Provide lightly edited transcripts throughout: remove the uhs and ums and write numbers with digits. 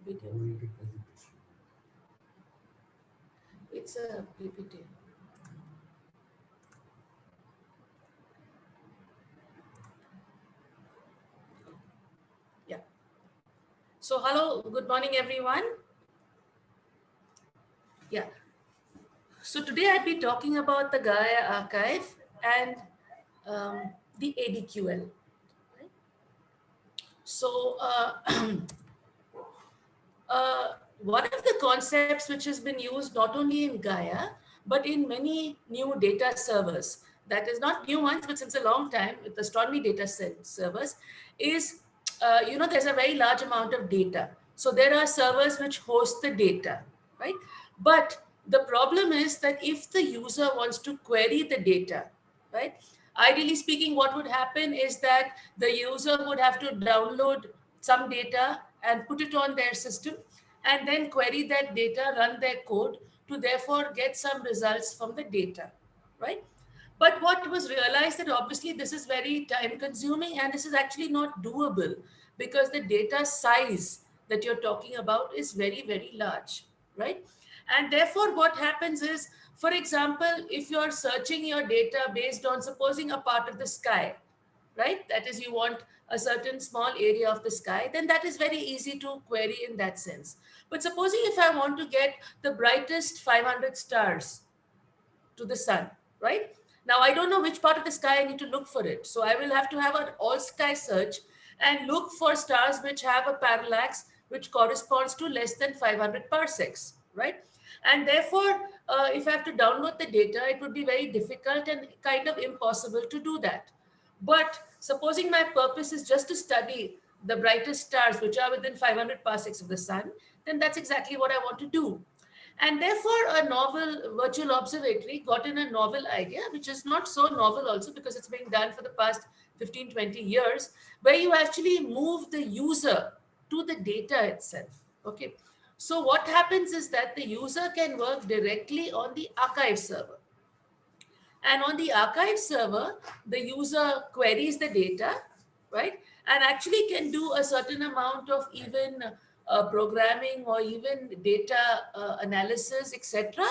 video. It's a PPT. Yeah. So hello, good morning, everyone. Yeah. So today I'll be talking about the Gaia archive and the ADQL. Right? So one of the concepts which has been used not only in Gaia, but in many new data servers, that is not new ones, but since a long time with astronomy data servers, is, there's a very large amount of data. So there are servers which host the data, right? But the problem is that if the user wants to query the data, right? Ideally speaking, what would happen is that the user would have to download some data and put it on their system and then query that data, run their code to therefore get some results from the data, right? But what was realized that obviously this is very time consuming and this is actually not doable because the data size that you're talking about is very, very large, right? And therefore what happens is, for example, if you're searching your data based on supposing a part of the sky, right? That is, you want a certain small area of the sky, then that is very easy to query in that sense. But supposing if I want to get the brightest 500 stars to the sun, right? Now, I don't know which part of the sky I need to look for it. So I will have to have an all sky search and look for stars which have a parallax which corresponds to less than 500 parsecs, right? And therefore, if I have to download the data, it would be very difficult and kind of impossible to do that. But supposing my purpose is just to study the brightest stars which are within 500 parsecs of the sun, then that's exactly what I want to do. And therefore, a novel virtual observatory got in a novel idea, which is not so novel also because it's being done for the past 15, 20 years, where you actually move the user to the data itself. Okay. So what happens is that the user can work directly on the archive server. And on the archive server, the user queries the data, right? And actually can do a certain amount of even programming or even data analysis, etc.,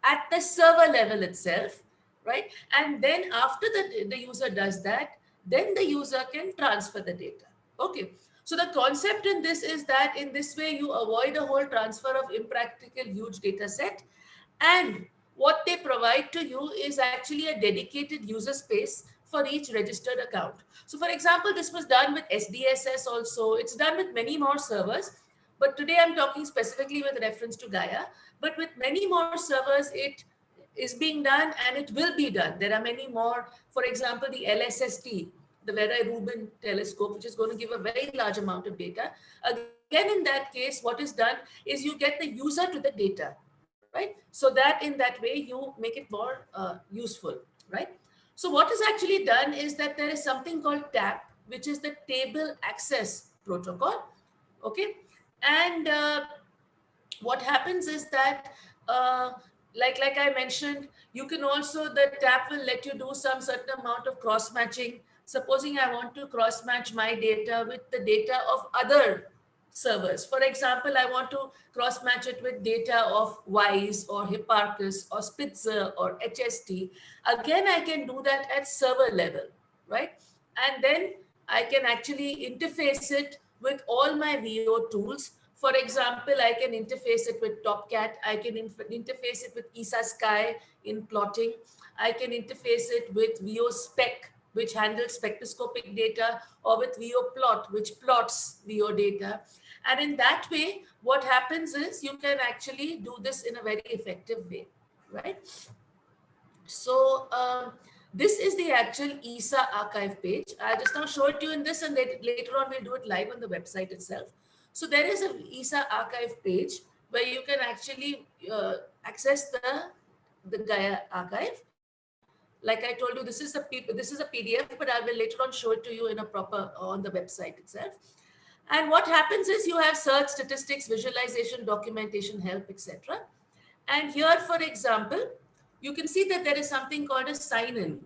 at the server level itself, right? And then after the user does that, then the user can transfer the data. Okay. So the concept in this is that in this way you avoid a whole transfer of impractical huge data set, and what they provide to you is actually a dedicated user space for each registered account. So for example, this was done with SDSS also. It's done with many more servers. But today I'm talking specifically with reference to Gaia. But with many more servers, it is being done and it will be done. There are many more. For example, the LSST, the Vera Rubin telescope, which is going to give a very large amount of data. Again, in that case, what is done is you get the user to the data, right? So that in that way, you make it more useful, right? So what is actually done is that there is something called TAP, which is the Table Access Protocol, okay? And what happens is that, like I mentioned, you can also, the TAP will let you do some certain amount of cross matching. Supposing I want to cross match my data with the data of other servers. For example, I want to cross match it with data of WISE or Hipparchus or Spitzer or HST. Again, I can do that at server level, right? And then I can actually interface it with all my VO tools. For example, I can interface it with TopCat. I can interface it with ESA Sky in plotting. I can interface it with VO Spec, which handles spectroscopic data, or with VO Plot, which plots VO data. And in that way, what happens is you can actually do this in a very effective way, right? So this is the actual ESA archive page. I'll just now show it to you in this, and later on we'll do it live on the website itself. So there is an ESA archive page where you can actually access the Gaia archive. Like I told you, this is a PDF, but I will later on show it to you in a proper on the website itself. And what happens is you have search, statistics, visualization, documentation, help, etc. And here, for example, you can see that there is something called a sign-in,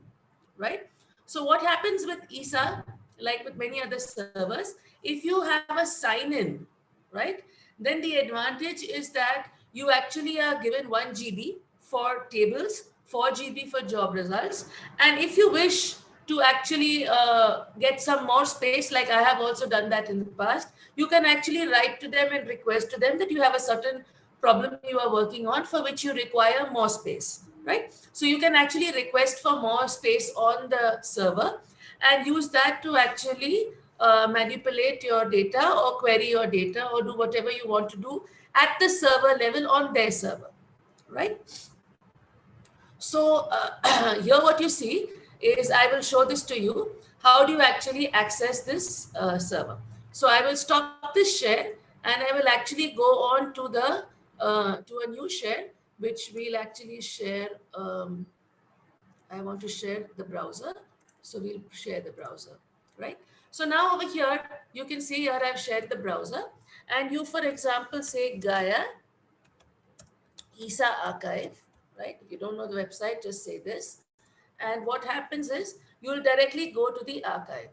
right? So what happens with ESA, like with many other servers, if you have a sign-in, right, then the advantage is that you actually are given 1 GB for tables, 4 GB for job results. And if you wish to actually get some more space, like I have also done that in the past, you can actually write to them and request to them that you have a certain problem you are working on for which you require more space, right? So you can actually request for more space on the server and use that to actually manipulate your data or query your data or do whatever you want to do at the server level on their server, right? So here what you see is, I will show this to you. How do you actually access this server? So I will stop this share and I will actually go on to a new share, which we'll actually share. I want to share the browser. So we'll share the browser, right? So now over here, you can see here I've shared the browser, and you, for example, say Gaia ESA archive, right? If you don't know the website, just say this. And what happens is you'll directly go to the archive,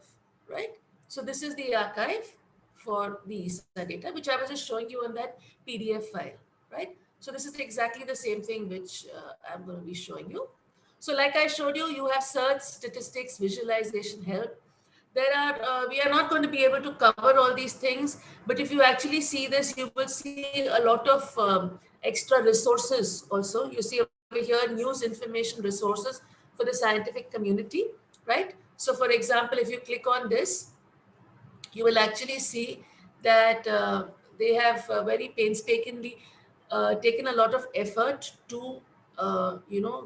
right? So this is the archive for the ESA data, which I was just showing you on that PDF file, right? So this is exactly the same thing which I'm going to be showing you. So like I showed you, you have search, statistics, visualization, help. There are, we are not going to be able to cover all these things, but if you actually see this, you will see a lot of extra resources also. You see over here, news, information, resources for the scientific community, right? So for example, if you click on this, you will actually see that they have very painstakingly taken a lot of effort to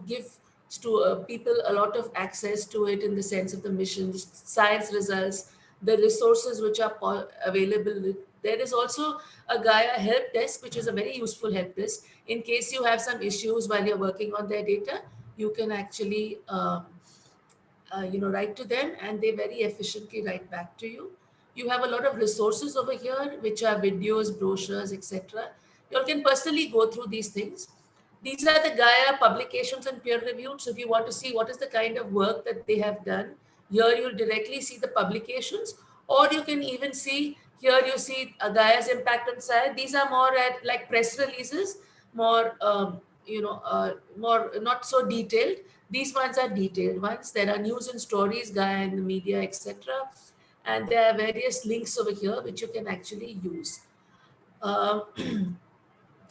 give to people a lot of access to it, in the sense of the missions, science results, the resources which are available. There is also a Gaia help desk, which is a very useful help desk. In case you have some issues while you're working on their data, you can actually write to them, and they very efficiently write back to you. You have a lot of resources over here, which are videos, brochures, etc. You all can personally go through these things. These are the Gaia publications and peer reviewed. So if you want to see what is the kind of work that they have done, here you'll directly see the publications, or you can even see here, you see Gaia's impact on science. These are more at like press releases, more more not so detailed. These ones are detailed ones. There are news and stories, Gaia in the media, etc. And there are various links over here which you can actually use. Um,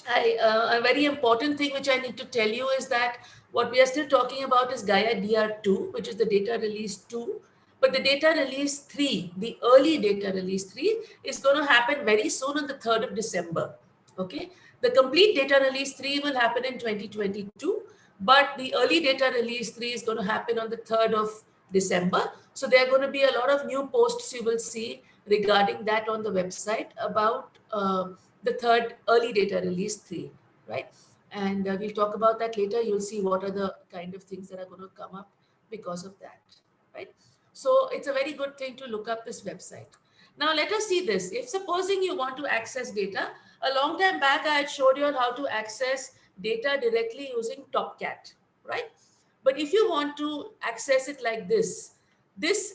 a very important thing which I need to tell you is that what we are still talking about is Gaia DR2, which is the data release 2. But the data release 3, the early data release 3, is going to happen very soon on the 3rd of December. Okay. The complete data release 3 will happen in 2022, but the early data release 3 is going to happen on the 3rd of December. So there are going to be a lot of new posts you will see regarding that on the website about the third early data release 3, right? And we'll talk about that later. You'll see what are the kind of things that are going to come up because of that, right? So it's a very good thing to look up this website. Now let us see this. If supposing you want to access data, a long time back I had showed you how to access data directly using Topcat, right? But if you want to access it like this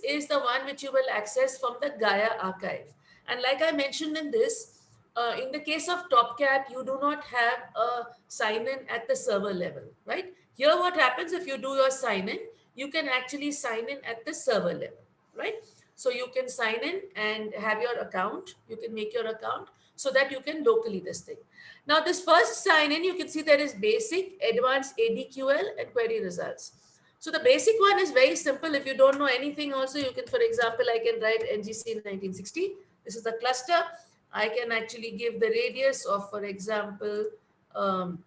is the one which you will access from the Gaia archive. And like I mentioned in the case of Topcat, you do not have a sign-in at the server level, right? Here what happens, if you do your sign-in, you can actually sign in at the server level, right? So you can sign in and have your account. You can make your account so that you can locally this thing. Now this first sign in, you can see there is basic, advanced ADQL and query results. So the basic one is very simple. If you don't know anything also, you can, for example, I can write NGC 1960. This is the cluster. I can actually give the radius of, for example, I'm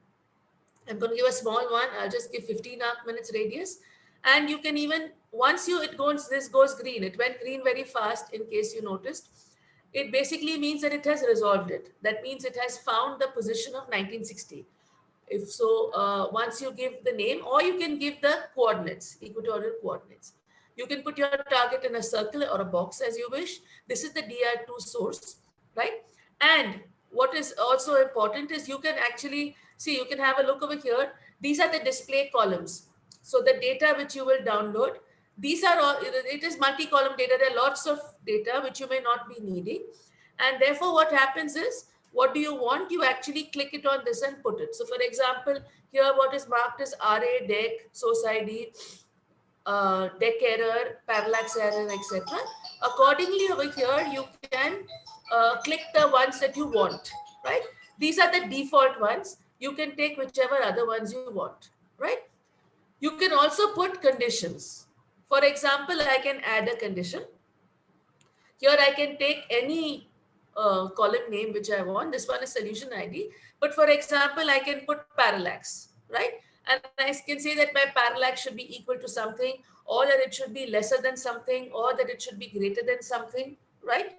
going to give a small one. I'll just give 15 arc minutes radius. And you can even, once this goes green. It went green very fast in case you noticed. It basically means that it has resolved it. That means it has found the position of 1960. If so, once you give the name, or you can give the coordinates, equatorial coordinates. You can put your target in a circle or a box as you wish. This is the DR2 source, right? And what is also important is you can actually see, you can have a look over here. These are the display columns. So the data which you will download, these are all, it is multi-column data. There are lots of data which you may not be needing. And therefore what happens is, what do you want, you actually click it on this and put it. So for example, here what is marked is RA, DEC, source ID, deck error, parallax error, etc. Accordingly, over here, you can click the ones that you want, right? These are the default ones. You can take whichever other ones you want, right? You can also put conditions. For example, I can add a condition. Here I can take any column name which I want. This one is solution ID. But for example, I can put parallax, right? And I can say that my parallax should be equal to something, or that it should be lesser than something, or that it should be greater than something, right?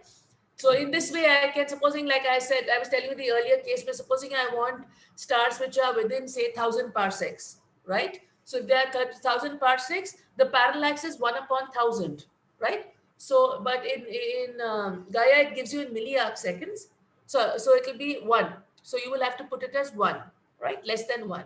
So in this way, I can, supposing, like I said, I was telling you the earlier case, but supposing I want stars which are within, say, 1000 parsecs, right? So if they are 1000 parsecs, the parallax is 1 upon 1000, right? So, but in Gaia, it gives you in milliarc seconds. So it will be 1. So you will have to put it as 1, right? Less than 1.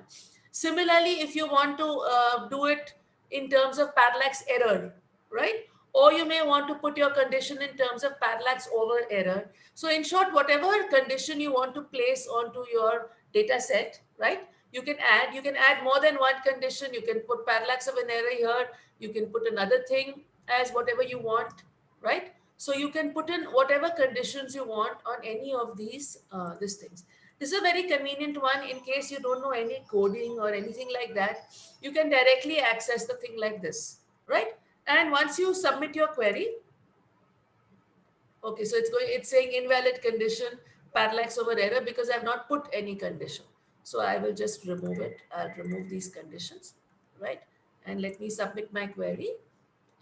Similarly, if you want to do it in terms of parallax error, right? Or you may want to put your condition in terms of parallax over error. So in short, whatever condition you want to place onto your data set, right? You can add more than one condition. You can put parallax of an error here. You can put another thing as whatever you want, right? So you can put in whatever conditions you want on any of these things. This is a very convenient one in case you don't know any coding or anything like that. You can directly access the thing like this, right? And once you submit your query, okay, so it's saying invalid condition, parallax over error, because I've not put any condition. So I will just remove it. I'll remove these conditions, right? And let me submit my query.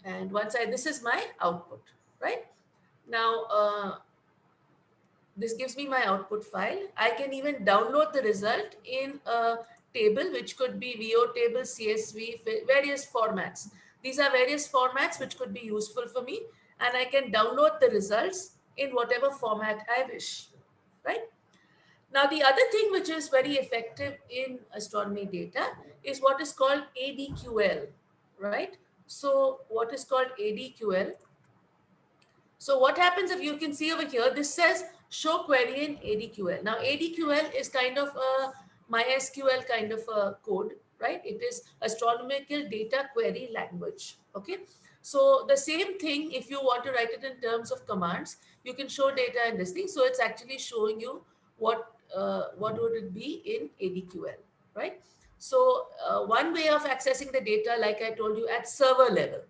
And this is my output, right? Now, this gives me my output file. I can even download the result in a table, which could be VO table, CSV, various formats. These are various formats which could be useful for me, and I can download the results in whatever format I wish, right? Now, the other thing which is very effective in astronomy data is what is called ADQL, right? So what is called ADQL? So what happens, if you can see over here, this says show query in ADQL. Now ADQL is kind of a MySQL kind of a code, right? It is astronomical data query language. Okay. So the same thing, if you want to write it in terms of commands, you can show data in this thing. So it's actually showing you what would it be in ADQL, right? So one way of accessing the data, like I told you, at server level.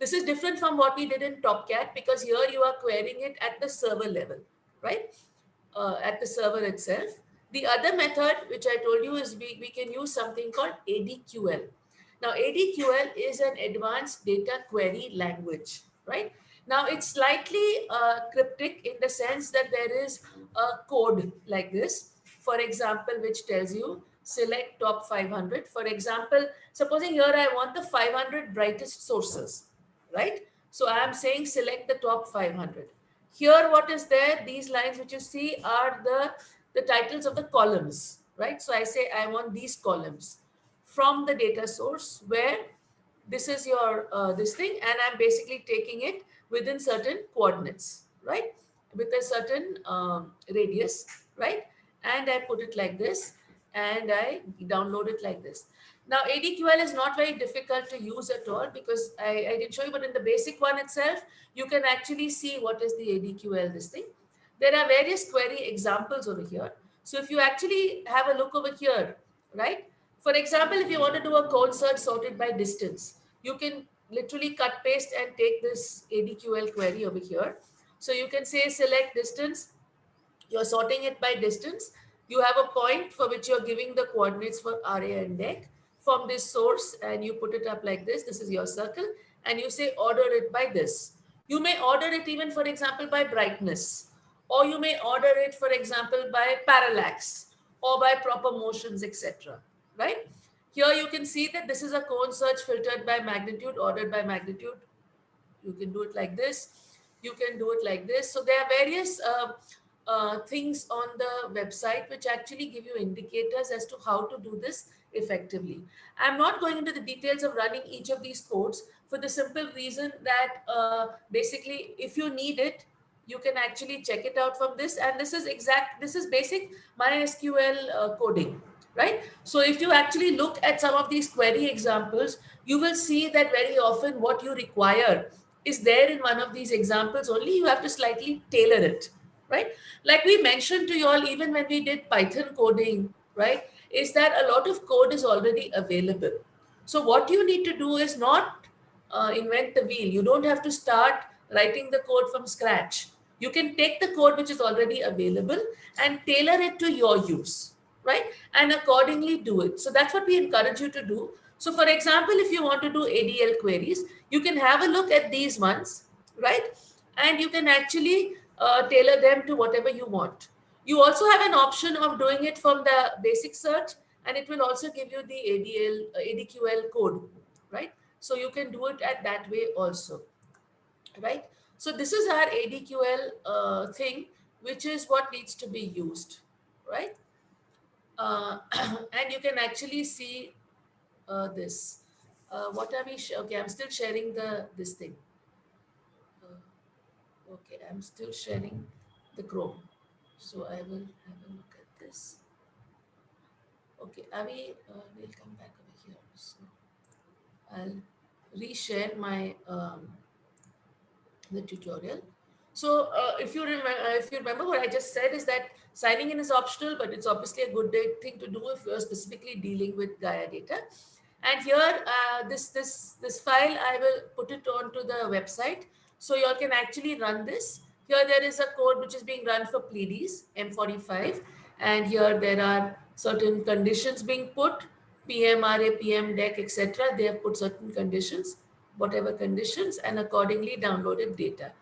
This is different from what we did in Topcat, because here you are querying it at the server level, right? At the server itself. The other method, which I told you, is we can use something called ADQL. Now, ADQL is an advanced data query language, right? Now, it's slightly cryptic in the sense that there is a code like this, for example, which tells you select top 500. For example, supposing here I want the 500 brightest sources, right? So I am saying select the top 500. Here, what is there? These lines which you see are the titles of the columns, right? So I say I want these columns from the data source where this is your this thing, and I'm basically taking it within certain coordinates, right? With a certain radius, right? And I put it like this, and I download it like this. Now, ADQL is not very difficult to use at all, because I did show you, but in the basic one itself, you can actually see what is the ADQL, this thing. There are various query examples over here. So if you actually have a look over here, right? For example, if you want to do a code search sorted by distance, you can literally cut, paste, and take this ADQL query over here. So you can say select distance, you're sorting it by distance. You have a point for which you're giving the coordinates for RA and DEC from this source, and you put it up like this. This is your circle, and you say order it by this. You may order it even, for example, by brightness, or you may order it, for example, by parallax or by proper motions, etc. Right? Here you can see that this is a cone search filtered by magnitude, ordered by magnitude. You can do it like this. You can do it like this. So there are various things on the website which actually give you indicators as to how to do this effectively. I'm not going into the details of running each of these codes, for the simple reason that basically if you need it, You can actually check it out from this, and this is basic MySQL coding, right? So if you actually look at some of these query examples, you will see that very often what you require is there in one of these examples only. You have to slightly tailor it, right? Like we mentioned to you all, even when we did Python coding, right, is that a lot of code is already available. So what you need to do is not invent the wheel. You don't have to start writing the code from scratch. You can take the code which is already available and tailor it to your use, right? And accordingly do it. So that's what we encourage you to do. So for example, if you want to do ADL queries, you can have a look at these ones, right? And you can actually tailor them to whatever you want. You also have an option of doing it from the basic search, and it will also give you the ADQL code, right? So you can do it at that way also, right? So this is our ADQL thing, which is what needs to be used, right? And you can actually see this. What are we? Okay, I'm still sharing the this thing. Okay, I'm still sharing the Chrome. So I will have a look at this. Okay, Avi, we'll come back over here. So I'll reshare my the tutorial. So if you remember, what I just said is that signing in is optional, but it's obviously a good thing to do if you're specifically dealing with Gaia data. And here, this file, I will put it onto the website, so you all can actually run this. Here there is a code which is being run for Pleiades M45, and here there are certain conditions being put, PMRA, PM deck, etc. They have put certain conditions, whatever conditions, and accordingly downloaded data.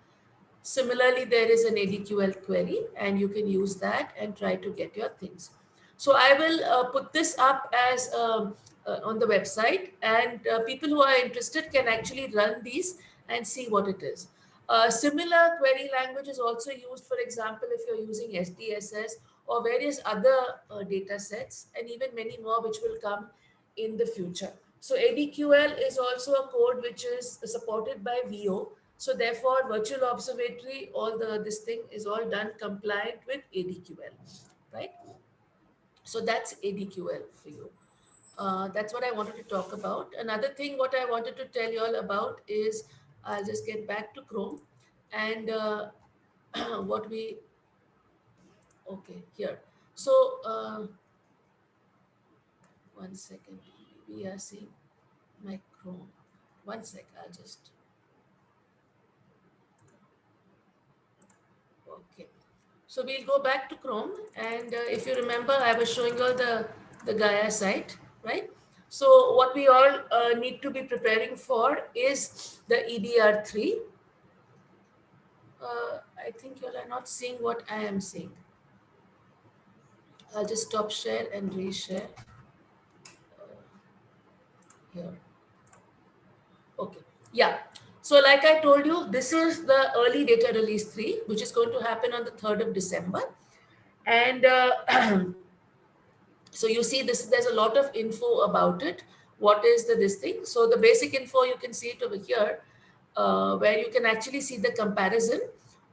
Similarly, there is an ADQL query, and you can use that and try to get your things. So I will put this up as on the website, and people who are interested can actually run these and see what it is. Similar query language is also used, for example, if you're using SDSS or various other data sets, and even many more which will come in the future. So ADQL is also a code which is supported by VO. So therefore, virtual observatory, all this thing is all done compliant with ADQL, right? So that's ADQL for you. That's what I wanted to talk about. Another thing, what I wanted to tell you all about is, I'll just get back to Chrome, and what we, okay, here. So one second, we are seeing my Chrome. One sec, I'll just, okay. So we'll go back to Chrome, and if you remember, I was showing you all the Gaia site, right? So what we all need to be preparing for is the EDR3. I think you all are not seeing what I am seeing. I'll just stop share and reshare here. Okay, yeah. So like I told you, this is the early data release 3, which is going to happen on the 3rd of December. And so you see this, there's a lot of info about it. What is this thing? So the basic info, you can see it over here, where you can actually see the comparison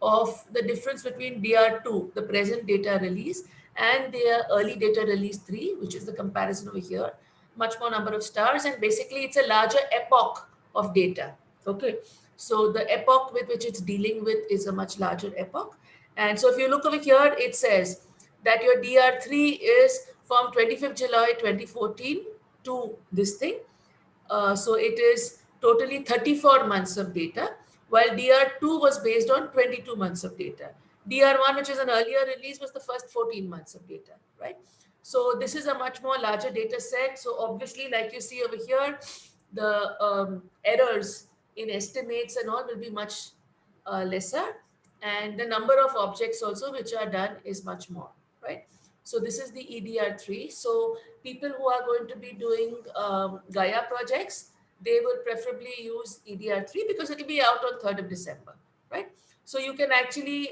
of the difference between DR2, the present data release, and their early data release 3, which is the comparison over here. Much more number of stars, and basically it's a larger epoch of data. Okay, so the epoch with which it's dealing with is a much larger epoch. And so if you look over here, it says that your DR3 is from 25th July 2014 to this thing. So it is totally 34 months of data, while DR2 was based on 22 months of data. DR1, which is an earlier release, was the first 14 months of data, right? So this is a much more larger data set. So obviously, like you see over here, the errors in estimates and all will be much lesser, and the number of objects also which are done is much more, right? So this is the EDR3. So people who are going to be doing Gaia projects, they will preferably use EDR3 because it will be out on 3rd of December, right? So you can actually,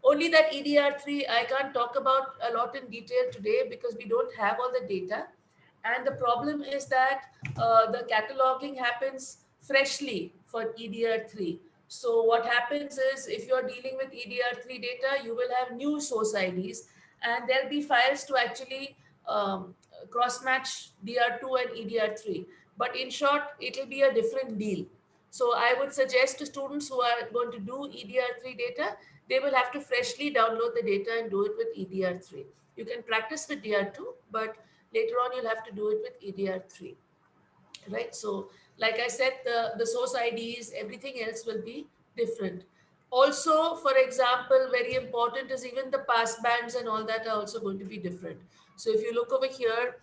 only that EDR3, I can't talk about a lot in detail today because we don't have all the data. And the problem is that the cataloging happens freshly for EDR3. So what happens is if you're dealing with EDR3 data, you will have new source IDs, and there'll be files to actually cross-match DR2 and EDR3. But in short, it'll be a different deal. So I would suggest to students who are going to do EDR3 data, they will have to freshly download the data and do it with EDR3. You can practice with DR2, but later on you'll have to do it with EDR3, right? So like I said, the source IDs, everything else will be different. Also, for example, very important is even the pass bands and all that are also going to be different. So if you look over here,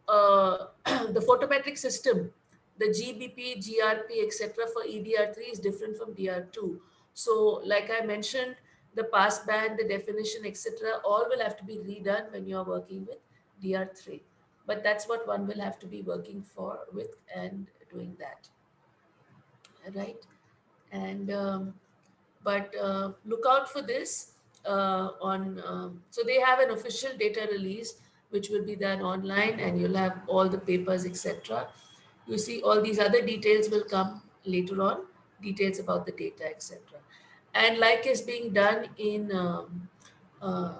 the photometric system, the GBP, GRP, etc. for EDR3 is different from DR2. So like I mentioned, the pass band, the definition, etc., all will have to be redone when you're working with DR3. But that's what one will have to be working for with and doing that, right? And but look out for this on so they have an official data release which will be done online, and you'll have all the papers, etc. You see all these other details will come later on, details about the data, etc. And like is being done uh,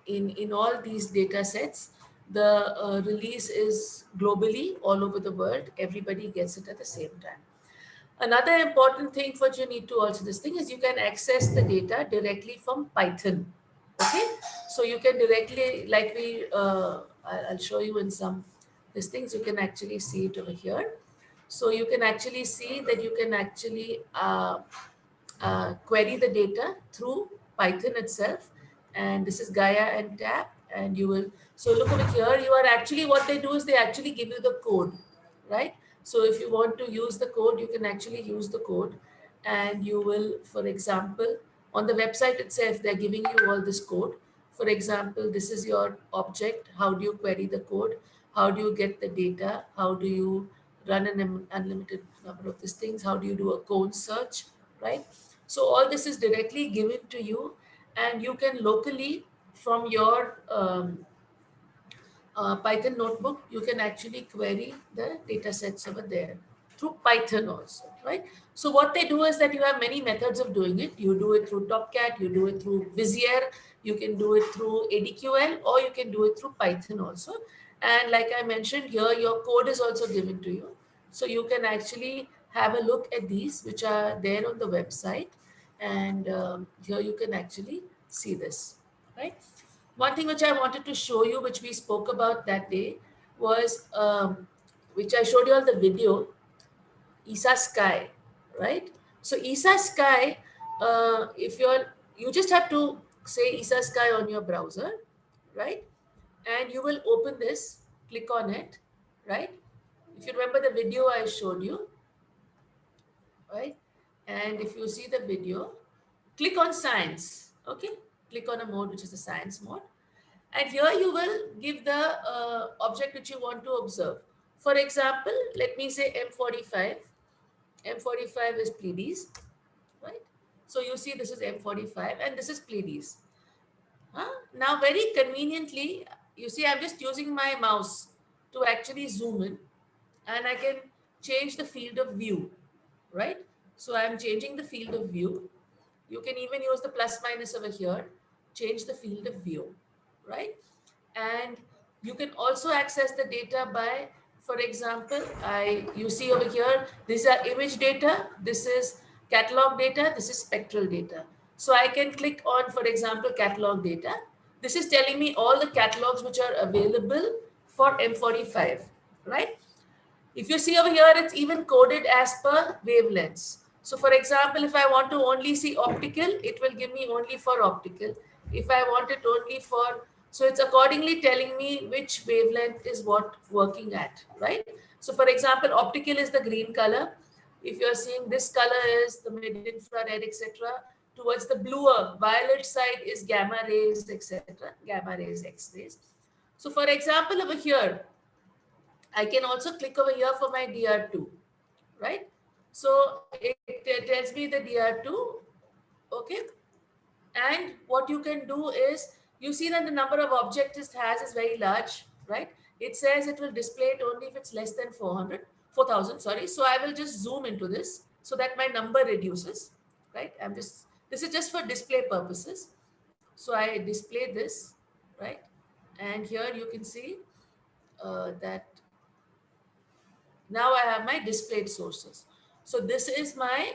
in all these data sets, the release is globally all over the world. Everybody gets it at the same time. Another important thing what you need to also this thing is you can access the data directly from Python. Okay, so you can directly, like I'll show you in some these things. You can actually see it over here. So you can actually see that you can actually query the data through Python itself. And this is Gaia and Tab. And you will, so look over here, you are actually, what they do is they actually give you the code, right? So if you want to use the code, you can actually use the code. And you will, for example, on the website itself, they're giving you all this code. For example, this is your object. How do you query the code? How do you get the data? How do you run an unlimited number of these things? How do you do a cone search, right? So all this is directly given to you, and you can locally from your Python notebook, you can actually query the data sets over there through Python also, right? So what they do is that you have many methods of doing it. You do it through Topcat, you do it through Vizier, you can do it through ADQL, or you can do it through Python also. And like I mentioned here, your code is also given to you. So you can actually have a look at these, which are there on the website. And here you can actually see this, right? One thing which I wanted to show you, which we spoke about that day, was which I showed you on the video, ESA Sky, right? So ESA Sky, if you just have to say ESA Sky on your browser, right? And you will open this, click on it, right? If you remember the video I showed you, right? And if you see the video, click on science, okay? Click on a mode which is the science mode. And here you will give the object which you want to observe. For example, let me say M45. M45 is Pleiades, right? So you see this is M45 and this is Pleiades. Huh? Now very conveniently, you see I'm just using my mouse to actually zoom in, and I can change the field of view, right? So I'm changing the field of view. You can even use the plus minus over here, change the field of view, right? And you can also access the data by, for example, you see over here, these are image data, this is catalog data, this is spectral data. So I can click on, for example, catalog data. This is telling me all the catalogs which are available for M45, right? If you see over here, it's even coded as per wavelengths. So for example, if I want to only see optical, it will give me only for optical. If I want it only for, so it's accordingly telling me which wavelength is what working at, right? So for example, optical is the green color. If you're seeing this color is the mid-infrared, etc. Towards the bluer, violet side is gamma rays, etc. Gamma rays, X-rays. So for example, over here, I can also click over here for my DR2, right? So it tells me the DR2, okay? And what you can do is, you see that the number of objects it has is very large, right? It says it will display it only if it's less than 4,000, sorry. So I will just zoom into this so that my number reduces, right? This is just for display purposes. So I display this, right? And here you can see that now I have my displayed sources. So this is my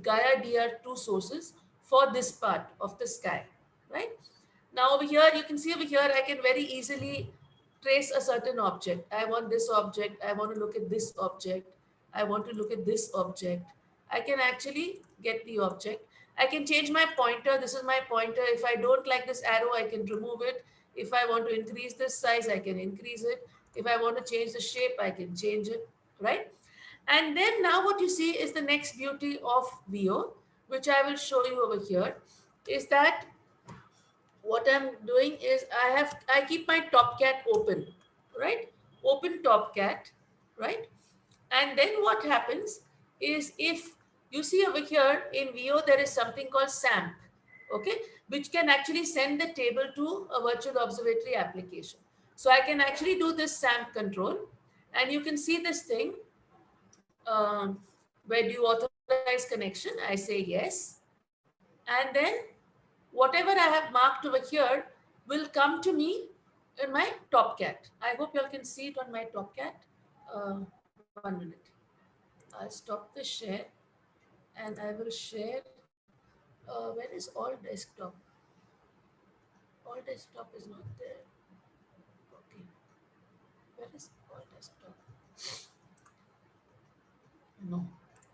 Gaia DR2 sources for this part of the sky, right? Now over here, you can see over here, I can very easily trace a certain object. I want this object. I want to look at this object. I want to look at this object. I can actually get the object. I can change my pointer. This is my pointer. If I don't like this arrow, I can remove it. If I want to increase this size, I can increase it. If I want to change the shape, I can change it, right? And then now what you see is the next beauty of VO, which I will show you over here, is that what I'm doing is I keep my Topcat open, right? Open Topcat, right? And then what happens is if you see over here in VO, there is something called SAMP, okay, which can actually send the table to a virtual observatory application. So I can actually do this SAMP control, and you can see this thing. Where do you authorize connection? I say yes. And then whatever I have marked over here will come to me in my Topcat. I hope you all can see it on my Topcat. 1 minute. I'll stop the share and I will share. Where is all desktop? All desktop is not there. Okay. Where is all desktop? No.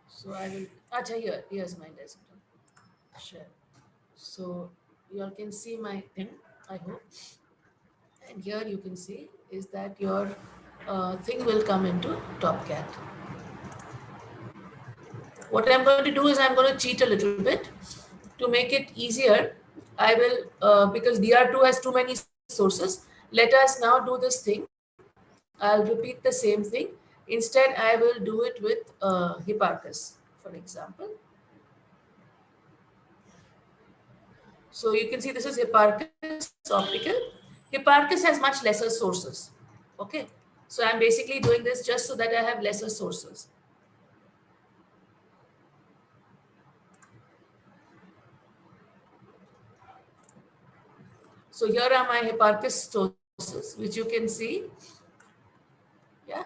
So I will. Acha, here. Here's my desktop. Share. So you all can see my thing, I hope. And here you can see is that your thing will come into Topcat. What I'm going to do is I'm going to cheat a little bit to make it easier. I will, because DR2 has too many sources, let us now do this thing. I'll repeat the same thing. Instead, I will do it with Hipparchus, for example. So you can see this is Hipparchus optical. Hipparchus has much lesser sources. Okay. So I'm basically doing this just so that I have lesser sources. So here are my Hipparchus sources, which you can see. Yeah.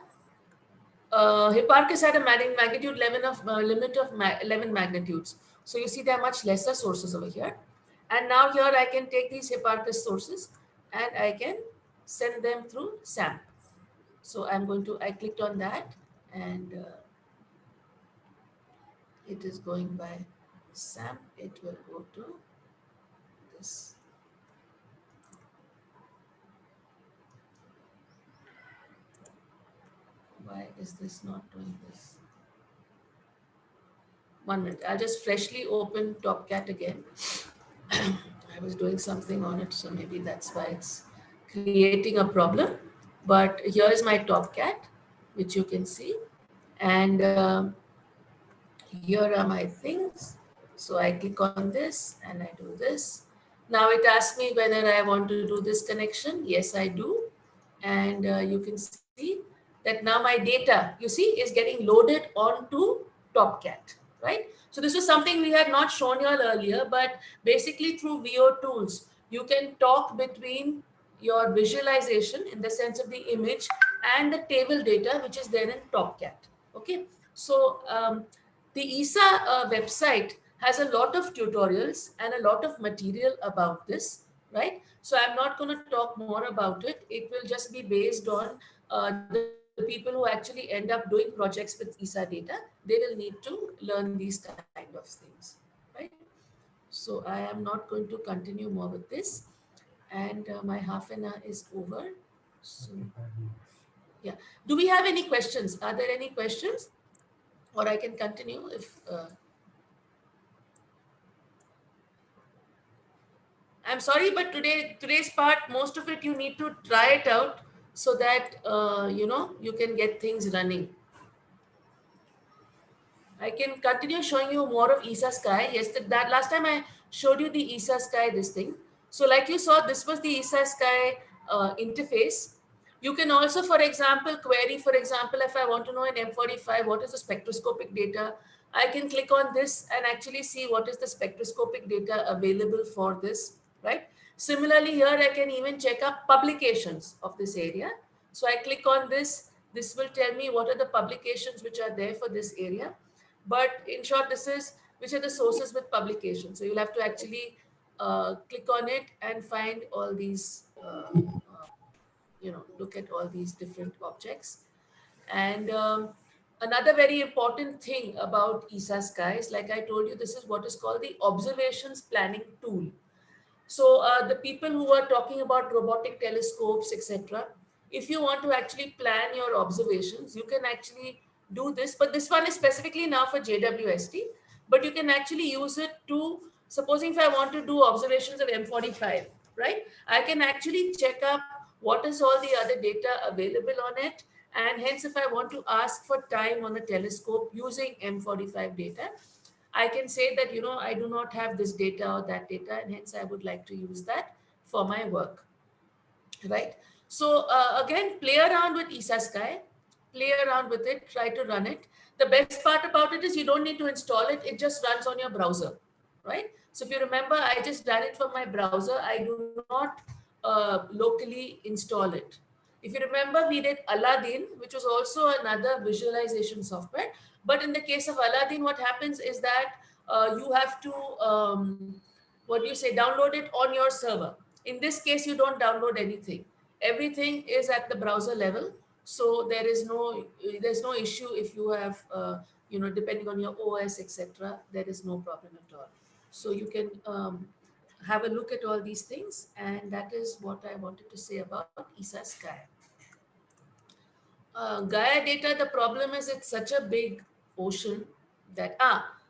Hipparchus had a magnitude 11 of limit of 11 magnitudes. So you see there are much lesser sources over here. And now here I can take these Hipparchus sources and I can send them through SAMP. So I clicked on that and it is going by SAMP. It will go to this. Why is this not doing this? 1 minute. I'll just freshly open Topcat again. I was doing something on it, so maybe that's why it's creating a problem. But here is my Topcat, which you can see. And here are my things. So I click on this and I do this. Now it asks me whether I want to do this connection. Yes, I do. And you can see that now my data, you see, is getting loaded onto Topcat, right? So this was something we had not shown you all earlier, but basically through VO tools, you can talk between your visualization in the sense of the image and the table data, which is there in Topcat. Okay. So the ESA website has a lot of tutorials and a lot of material about this, right? So I'm not going to talk more about it. It will just be based on the people who actually end up doing projects with ESA data. They will need to learn these kind of things, right? So I am not going to continue more with this. And my half an hour is over. So yeah. Do we have any questions? Are there any questions? Or I can continue if... I'm sorry, but today's part, most of it you need to try it out so that you can get things running. I can continue showing you more of ESA Sky. Yes, that last time I showed you the ESA Sky, this thing. So like you saw, this was the ESA Sky interface. You can also, for example, query, for example, if I want to know in M45, what is the spectroscopic data, I can click on this and actually see what is the spectroscopic data available for this, right? Similarly, here I can even check up publications of this area. So I click on this. This will tell me what are the publications which are there for this area. But in short, this is which are the sources with publication. So you'll have to actually click on it and find all these look at all these different objects. And another very important thing about ESA Sky is, like I told you, this is what is called the observations planning tool. So the people who are talking about robotic telescopes, etc., if you want to actually plan your observations, you can actually do this. But this one is specifically now for JWST, but you can actually use it to, supposing if I want to do observations of M45, right? I can actually check up what is all the other data available on it. And hence, if I want to ask for time on a telescope using M45 data, I can say that, I do not have this data or that data, and hence I would like to use that for my work, right? So again, play around with ESA Sky, play around with it, try to run it. The best part about it is you don't need to install it. It just runs on your browser, right? So if you remember, I just ran it from my browser. I do not locally install it. If you remember, we did Aladdin, which was also another visualization software. But in the case of Aladdin, what happens is that you have to, what do you say, download it on your server. In this case, you don't download anything. Everything is at the browser level. So there's no issue if you have, depending on your OS, etc. There is no problem at all. So you can have a look at all these things, and that is what I wanted to say about ESA Sky. Gaia data, the problem is it's such a big ocean that,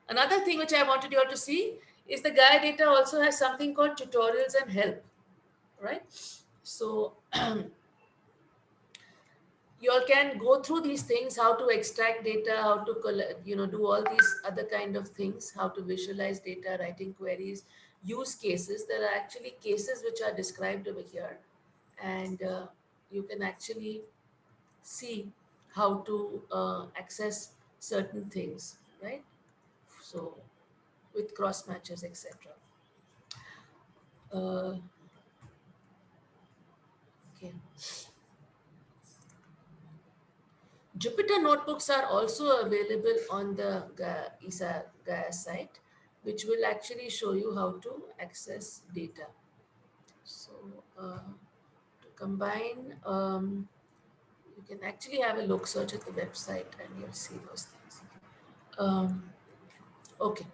another thing which I wanted you all to see is the Gaia data also has something called tutorials and help, right? So you all can go through these things, how to extract data, how to do all these other kind of things, how to visualize data, writing queries, use cases. There are actually cases which are described over here, and you can actually see how to access certain things, right? So with cross matches, etc. Okay. Jupyter notebooks are also available on the ESA Gaia site, which will actually show you how to access data. So to combine, you can actually have a look, search at the website, and you'll see those things. Okay.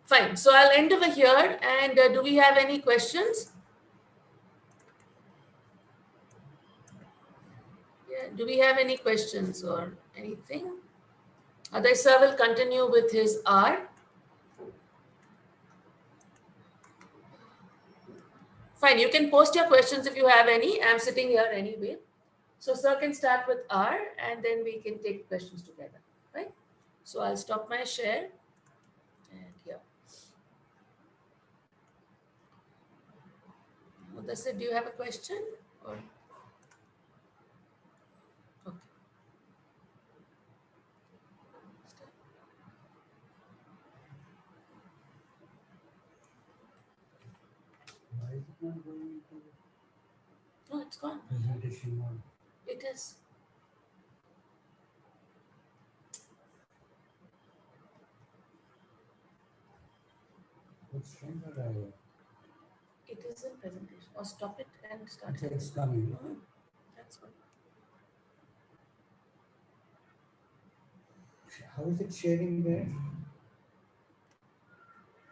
Fine. So I'll end over here. And do we have any questions? Yeah. Do we have any questions or anything? Otherwise, sir will continue with his R. Fine. You can post your questions if you have any. I'm sitting here anyway. So sir can start with R, and then we can take questions together, right? So I'll stop my share. And here. Mudassir, do you have a question? Or okay. Why is it not going into No, it's gone. presentation mode? It is. What's strange that It is in presentation. Or stop it and start okay, it. it's coming. That's fine. How is it sharing there?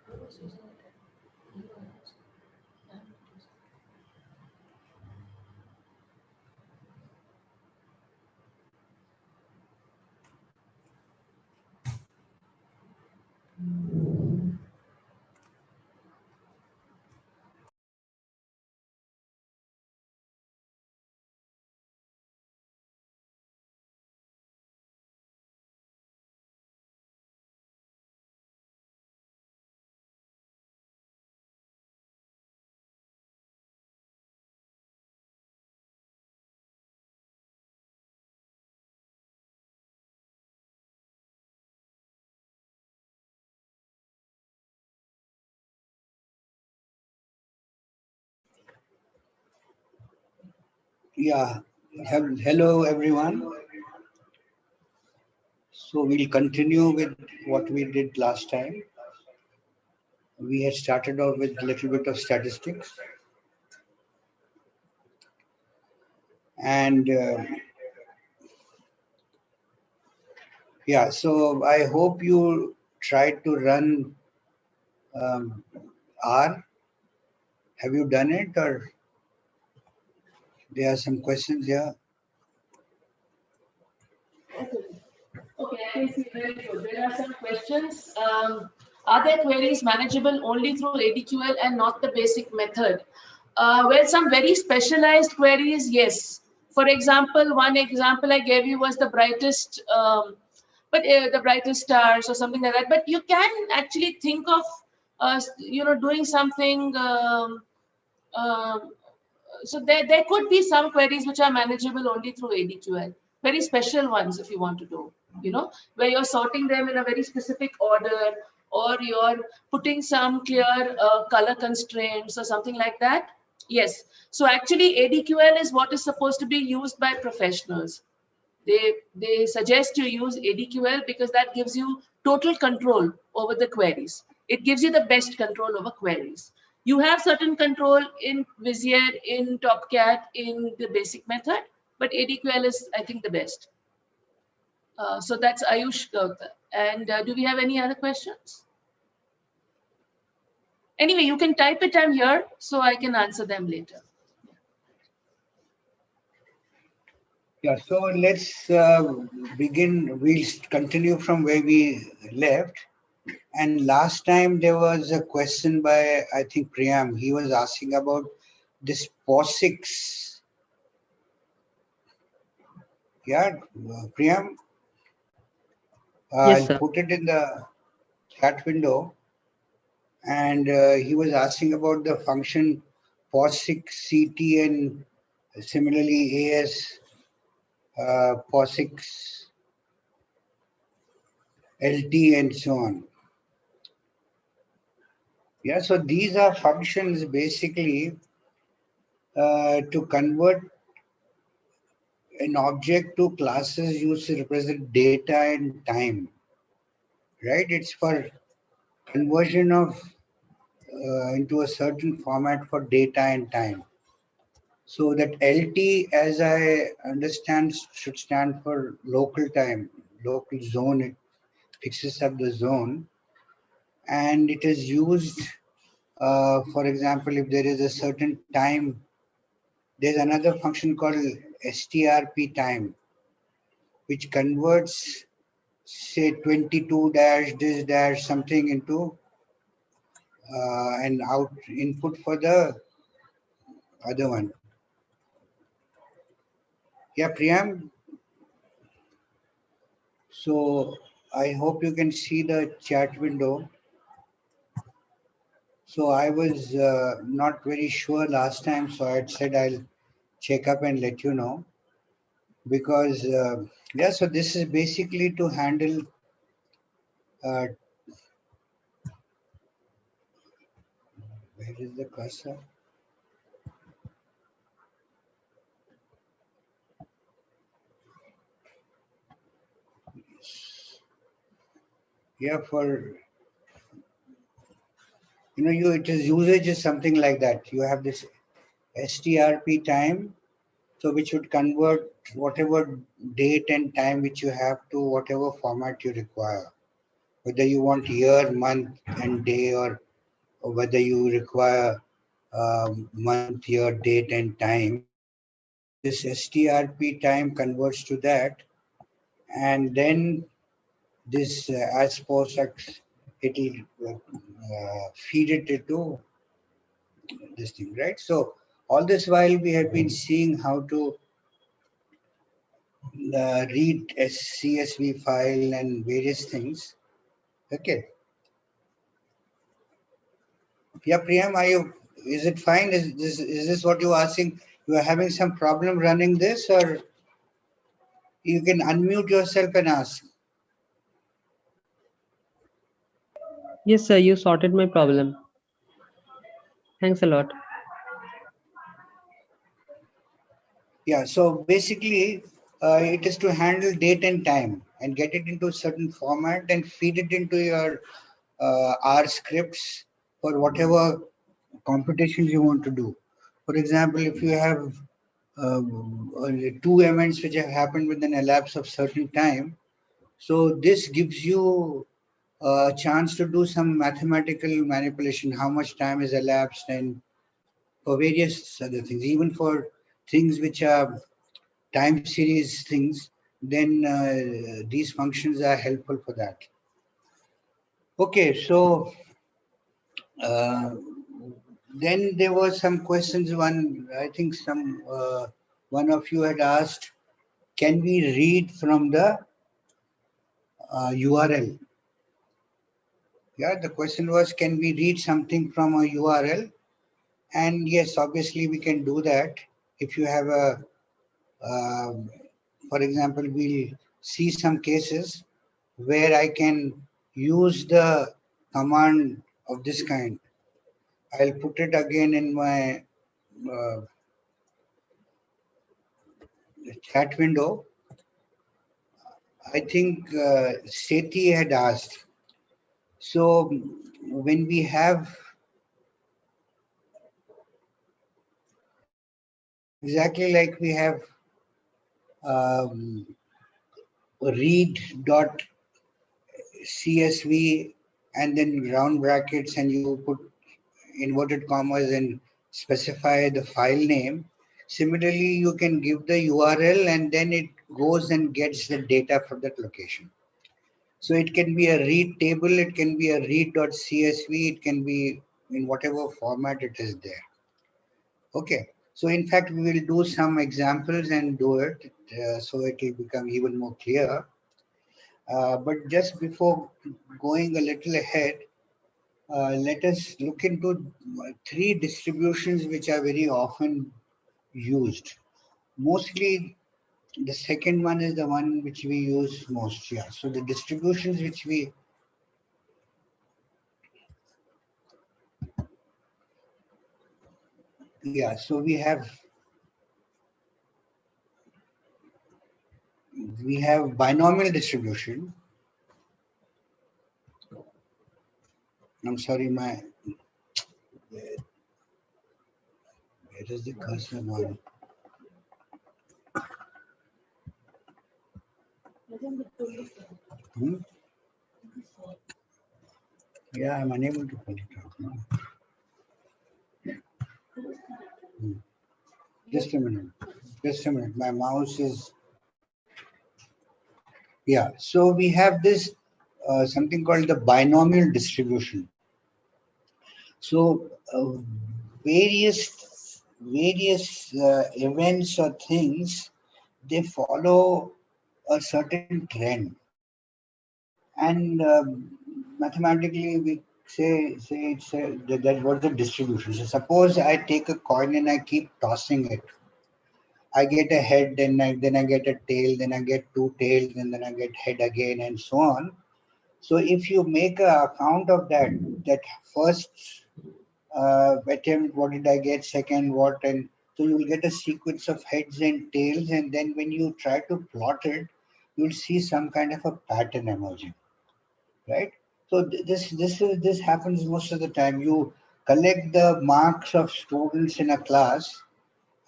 Who was using it? You are using. I'm not using. Yeah, hello everyone. So we'll continue with what we did last time. We had started off with a little bit of statistics, and yeah, so I hope you tried to run um, R. Have you done it, or there are some questions here? Okay, I can see. Very good. There are some questions. Are there queries manageable only through ADQL and not the basic method? Well, some very specialized queries, yes. For example, one example I gave you was the brightest, the brightest stars or something like that. But you can actually think of, doing something. Um, so there could be some queries which are manageable only through ADQL, very special ones if you want to do, where you're sorting them in a very specific order, or you're putting some clear color constraints or something like that. Yes. So actually ADQL is what is supposed to be used by professionals. They suggest you use ADQL because that gives you total control over the queries. It gives you the best control over queries. You have certain control in Vizier, in Topcat, in the basic method, but ADQL is, I think, the best. So that's Ayush Gauta. And do we have any other questions? Anyway, you can type it. I'm here, so I can answer them later. Yeah, so let's begin. We'll continue from where we left. And last time there was a question by, I think, Priyam. He was asking about this POSIX. Yeah, Priyam, Yes, I'll sir. put it in the chat window. And he was asking about the function POSIX CT and similarly AS POSIX LT and so on. Yeah, so these are functions basically to convert an object to classes used to represent data and time, right? It's for conversion of into a certain format for data and time. So that LT, as I understand, should stand for local time, local zone. It fixes up the zone, and it is used, for example, if there is a certain time. There's another function called strp time, which converts, say, 22 dash this dash something into an out input for the other one. Yeah, Priyam. So I hope you can see the chat window. So I was not very sure last time, so I had said I'll check up and let you know, because yeah. So this is basically to handle. Uh, where is the cursor? Yeah, for it is usage is something like that. You have this strp time, so which would convert whatever date and time which you have to whatever format you require, whether you want year, month, and day, or whether you require month, year, date, and time. So this strp time converts to that, and then this as POSIX, it will feed it into this thing, right? So all this while we have been seeing how to read a CSV file and various things. Okay. Yeah, Priyam, is it fine? Is this what you're asking? You are having some problem running this, or you can unmute yourself and ask? Yes, sir. You sorted my problem. Thanks a lot. Yeah, so basically, it is to handle date and time and get it into a certain format and feed it into your R scripts for whatever computations you want to do. For example, if you have two events which have happened within a lapse of certain time, so this gives you a chance to do some mathematical manipulation, how much time has elapsed, and for various other things, even for things which are time series things, then these functions are helpful for that. Okay, so uh, then there were some questions. I think one of you had asked, can we read from the URL? Yeah, the question was, can we read something from a URL? And yes, obviously we can do that. If you have um for example, we'll see some cases where I can use the command of this kind. I'll put it again in my uh, chat window. I think Sethi had asked. So when we have exactly like we have um, read.csv and then round brackets and you put inverted commas and specify the file name. Similarly, you can give the URL and then it goes and gets the data from that location. So it can be a read table, it can be a read.csv, it can be in whatever format it is there. Okay. So in fact, we will do some examples and do it so it will become even more clear. But just before going a little ahead, let us look into three distributions which are very often used. Mostly the second one is the one which we use most. Yeah. So the distributions which so we have binomial distribution. I'm sorry, where is the cursor one? Hmm? Yeah, I'm unable to pull it out now. Hmm. Just a minute. Just a minute. My mouse is. Yeah. So we have this something called the binomial distribution. So various events or things, they follow a certain trend, and mathematically we say that was the distribution. So suppose I take a coin and I keep tossing it. I get a head, then I get a tail, then I get two tails, and then I get head again, and so on. So if you make a account of that first attempt, what did I get, second, what, and so you'll get a sequence of heads and tails, and then when you try to plot it, you'll see some kind of a pattern emerging, right? So this happens most of the time. You collect the marks of students in a class,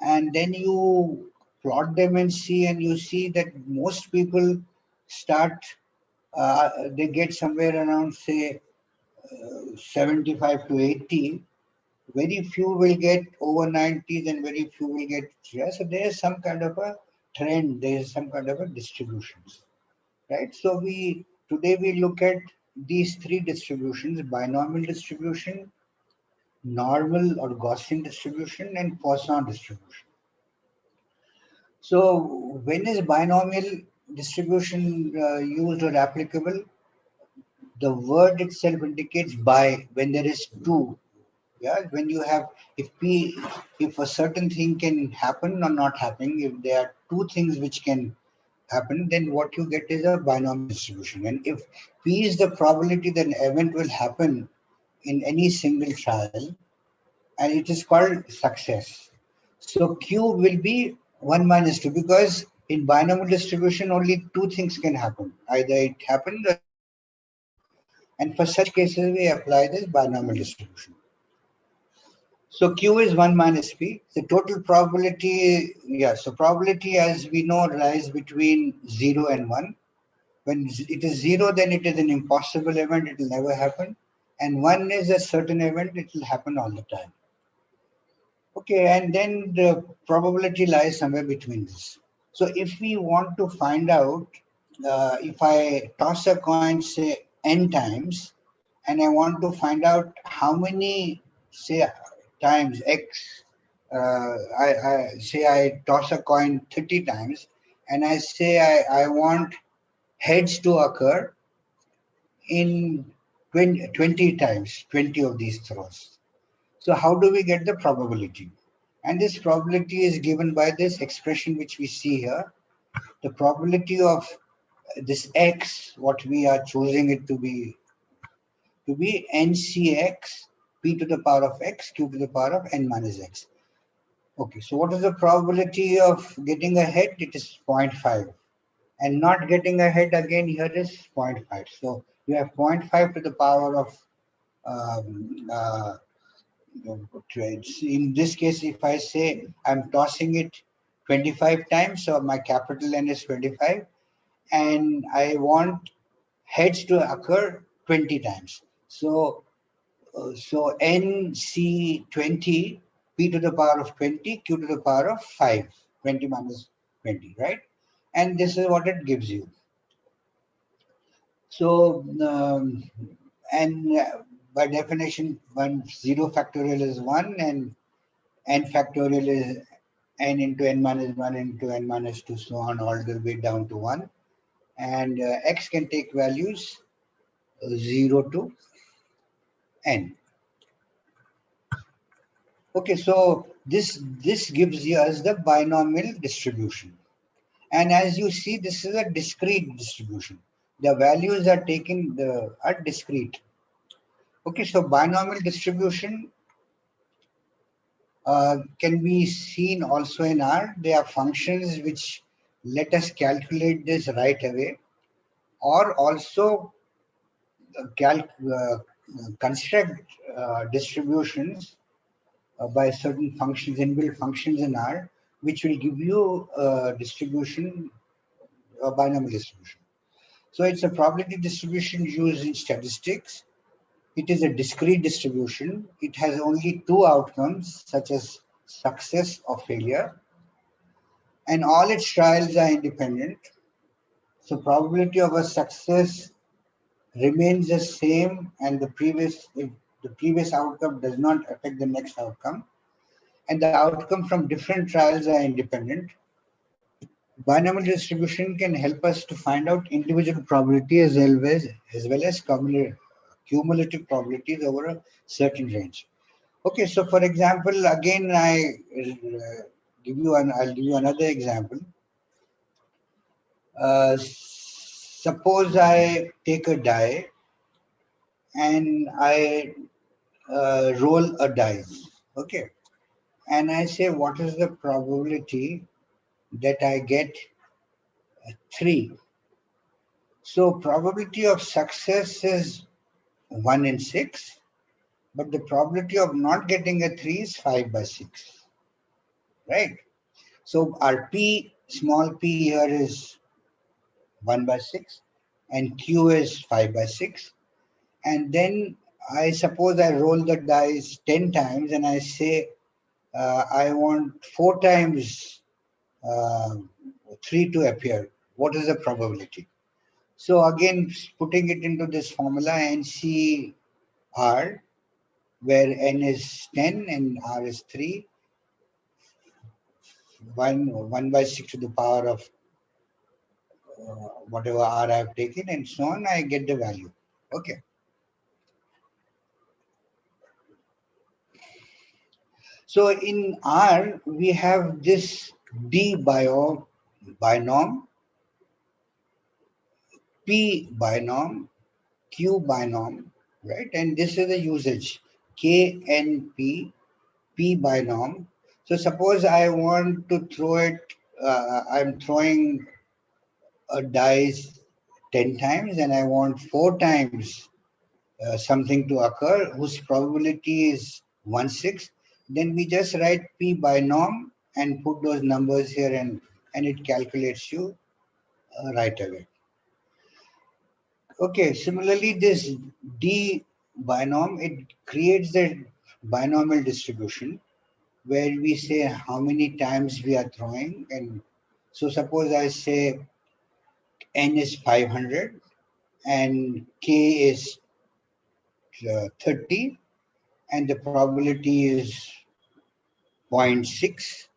and then you plot them and see, and you see that most people start, they get somewhere around say 75 to 80. Very few will get over 90s and very few will get, yeah. So there is some kind of a trend, there is some kind of a distributions, right? So today we look at these three distributions: binomial distribution, normal or Gaussian distribution, and Poisson distribution. So when is binomial distribution used or applicable? The word itself indicates by, when there is two. Yeah, when you have, if a certain thing can happen or not happening, if there are two things which can happen, then what you get is a binomial distribution. And if P is the probability that an event will happen in any single trial, and it is called success. So Q will be 1 minus 2, because in binomial distribution only two things can happen. Either it happens or it doesn't happen. And for such cases, we apply this binomial distribution. So Q is 1 minus P. The total probability, so probability, as we know, lies between 0 and 1. When it is 0, then it is an impossible event, it will never happen. And 1 is a certain event, it will happen all the time. Okay, and then the probability lies somewhere between this. So if we want to find out, if I toss a coin, say n times, and I want to find out how many, say, times x, I say I toss a coin 30 times, and I say I want heads to occur in 20 times, 20 of these throws. So how do we get the probability? And this probability is given by this expression which we see here. The probability of this x, what we are choosing it to be ncx p to the power of x q to the power of n minus x. Okay, so what is the probability of getting ahead? It is 0.5. And not getting ahead again here is 0.5. So you have 0.5 to the power of trades. In this case, if I say I'm tossing it 25 times, so my capital N is 25, and I want heads to occur 20 times. So NC 20, P to the power of 20, Q to the power of 5, 20 minus 20, right? And this is what it gives you. So, by definition, 0 factorial is 1, and n factorial is n into n minus 1 into n minus 2, so on, all the way down to 1. And x can take values 0 to n. Okay, so this gives us the binomial distribution. And as you see, this is a discrete distribution. The values are taken are discrete. Okay, so binomial distribution can be seen also in R. There are functions which let us calculate this right away, or also construct distributions by certain functions, inbuilt functions in R, which will give you a distribution, a binomial distribution. So it's a probability distribution used in statistics. It is a discrete distribution. It has only two outcomes, such as success or failure, and all its trials are independent. So probability of a success remains the same, and if the previous outcome does not affect the next outcome, and the outcome from different trials are independent. Binomial distribution can help us to find out individual probability as well as cumulative probabilities over a certain range. Okay, so for example, again, I'll give you another example. Suppose I take a die and I roll a dice. Okay, and I say, what is the probability that I get 3? So probability of success is 1 in 6, but the probability of not getting a 3 is 5 by 6, right? So our p, small p here is 1 by 6, and q is 5 by 6. And then I suppose I roll the dice 10 times and I say I want 4 times uh, 3 to appear. What is the probability? So again, putting it into this formula, NCR, where n is 10 and r is 3, 1 by 6 to the power of whatever r I have taken, and so on, I get the value. Okay. So in R, we have this D binom, P binom, Q binom, right? And this is the usage, KNP, P binom. So suppose I want to throw it, I'm throwing a dice 10 times and I want 4 times something to occur whose probability is 1/6, then we just write P binom and put those numbers here and it calculates you right away. Okay, similarly, this D binom, it creates the binomial distribution where we say how many times we are throwing. And so suppose I say N is 500 and K is 30 and the probability is 0.6,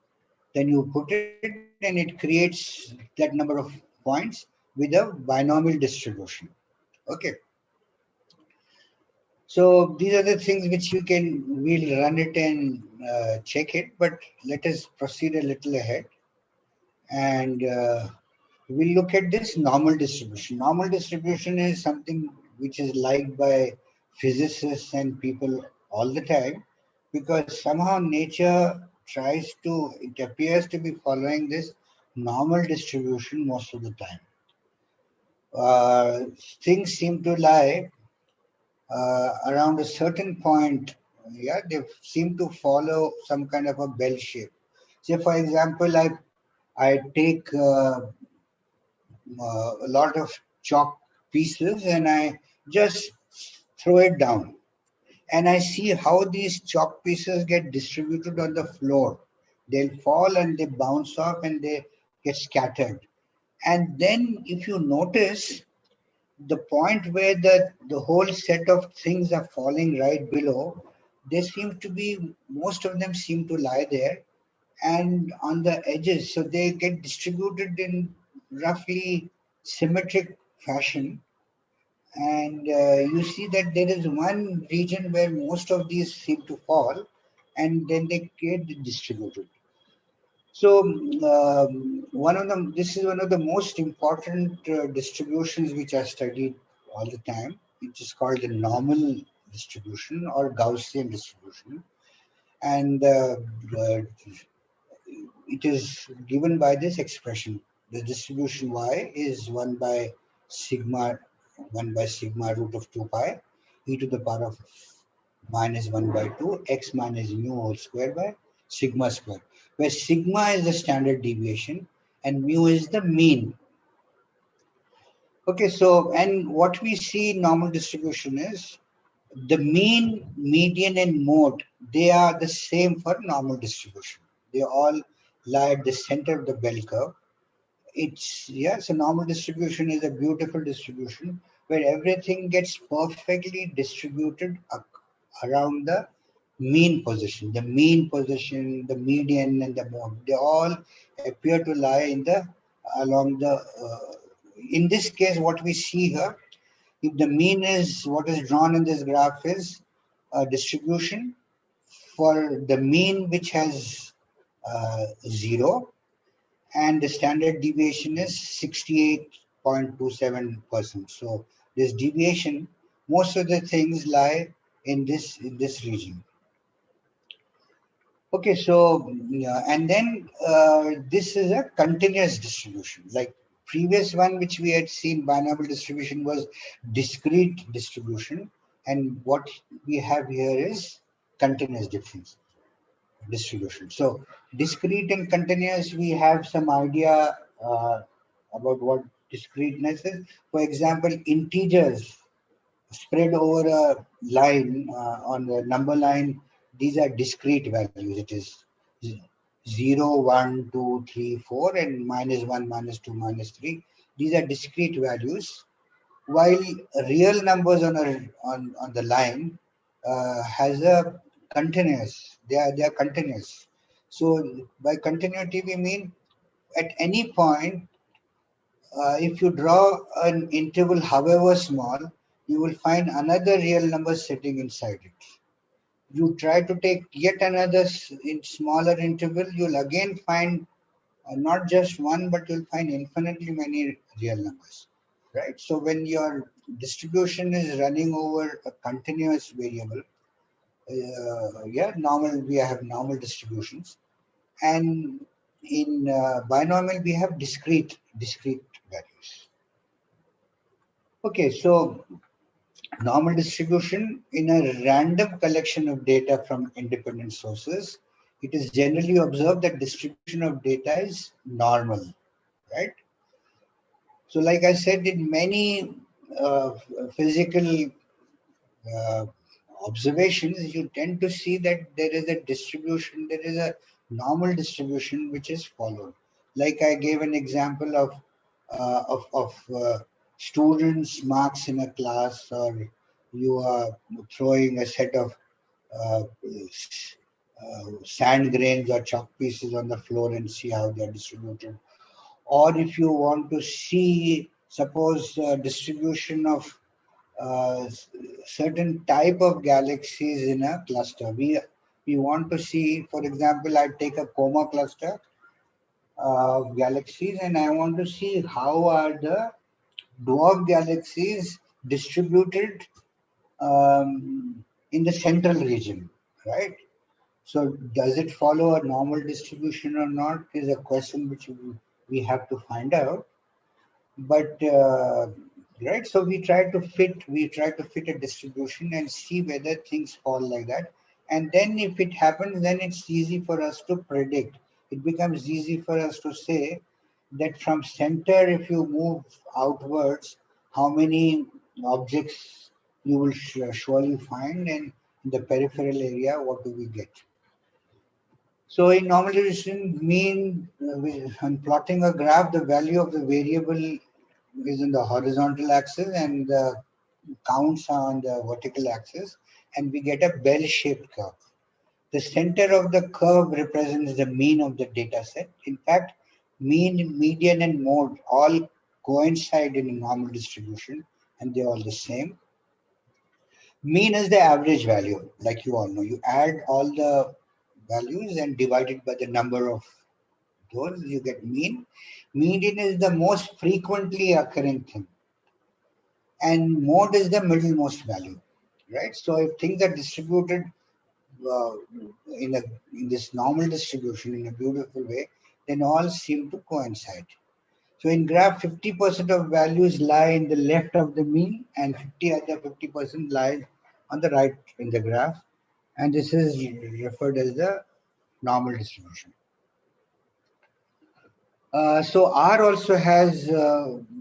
then you put it and it creates that number of points with a binomial distribution. Okay. So these are the things which we'll run it and check it, but let us proceed a little ahead and we'll look at this normal distribution. Normal distribution is something which is liked by physicists and people all the time because somehow nature it appears to be following this normal distribution most of the time. Things seem to lie around a certain point. Yeah, they seem to follow some kind of a bell shape. Say, for example, I take a lot of chalk pieces and I just throw it down. And I see how these chalk pieces get distributed on the floor. They'll fall and they bounce off and they get scattered. And then if you notice the point where the whole set of things are falling right below, they seem to be, most of them seem to lie there and on the edges. So they get distributed in roughly symmetric fashion. And you see that there is one region where most of these seem to fall and then they get distributed. So this is one of the most important distributions which are studied all the time, which is called the normal distribution or Gaussian distribution. And it is given by this expression. The distribution y is 1 by sigma root of 2 pi e to the power of minus 1 by 2 x minus mu whole square by sigma square, where sigma is the standard deviation and mu is the mean. Okay, so and what we see in normal distribution is the mean, median, and mode, they are the same for normal distribution. They all lie at the center of the bell curve. So normal distribution is a beautiful distribution where everything gets perfectly distributed around the mean position. The mean position, the median, and the mode, they all appear to lie along the. In this case, what we see here, if the mean is what is drawn in this graph is a distribution for the mean which has 0 and the standard deviation is 68.27%. So this deviation, most of the things lie in this region. Okay, so and then this is a continuous distribution. Like previous one which we had seen, binomial distribution, was discrete distribution, and what we have here is continuous distribution. So discrete and continuous, we have some idea about what discreteness is. For example, integers spread over a line on the number line, these are discrete values. It is 0, 1, 2, 3, 4, and minus 1, minus 2, minus 3. These are discrete values, while real numbers on the line has a continuous. They are continuous. So by continuity we mean at any point, if you draw an interval however small, you will find another real number sitting inside it. You try to take yet another smaller interval, you'll again find not just one, but you'll find infinitely many real numbers, right? So when your distribution is running over a continuous variable, we have normal distributions. and in binomial we have discrete values. Okay, so normal distribution in a random collection of data from independent sources, it is generally observed that distribution of data is normal, right? So like I said, in many physical uh, observations, you tend to see that there is a distribution, there is a normal distribution which is followed. Like I gave an example of students' marks in a class, or you are throwing a set of sand grains or chalk pieces on the floor and see how they are distributed. Or if you want to see, suppose distribution of certain type of galaxies in a cluster. We want to see, for example, I take a coma cluster of galaxies, and I want to see how are the dwarf galaxies distributed in the central region, right? So does it follow a normal distribution or not is a question which we have to find out. But right, so we try to fit a distribution and see whether things fall like that, and then if it happens, then it's easy for us to predict. It becomes easy for us to say that from center, if you move outwards, how many objects you will surely find, and in the peripheral area, what do we get? So in normalization, when plotting a graph, the value of the variable is in the horizontal axis and the counts are on the vertical axis, and we get a bell-shaped curve. The center of the curve represents the mean of the data set. In fact, mean, median, and mode all coincide in a normal distribution, and they're all the same. Mean is the average value, like you all know. You add all the values and divide it by the number of those, you get mean. Median is the most frequently occurring thing, and mode is the middlemost value, right? So if things are distributed uh, in a in this normal distribution in a beautiful way, then all seem to coincide. So in graph, 50% of values lie in the left of the mean, and 50% lies on the right in the graph, and this is referred as the normal distribution. So R also has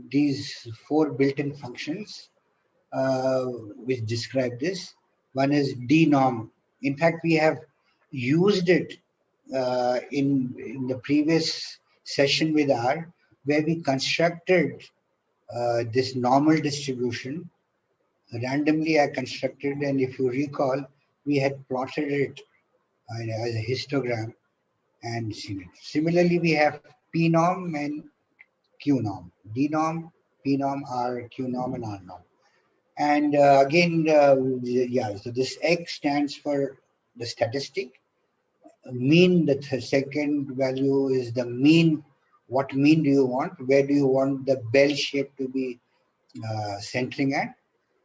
these four built-in functions uh, which describe this. One is denorm. In fact, we have used it in the previous session with R, where we constructed this normal distribution. Randomly, I constructed, and if you recall, we had plotted it as a histogram and seen it. Similarly, we have P norm and Q norm, D norm, P norm, R, Q norm, and R norm. And again, yeah, so this X stands for the statistic. Mean, the second value is the mean. What mean do you want? Where do you want the bell shape to be centering at?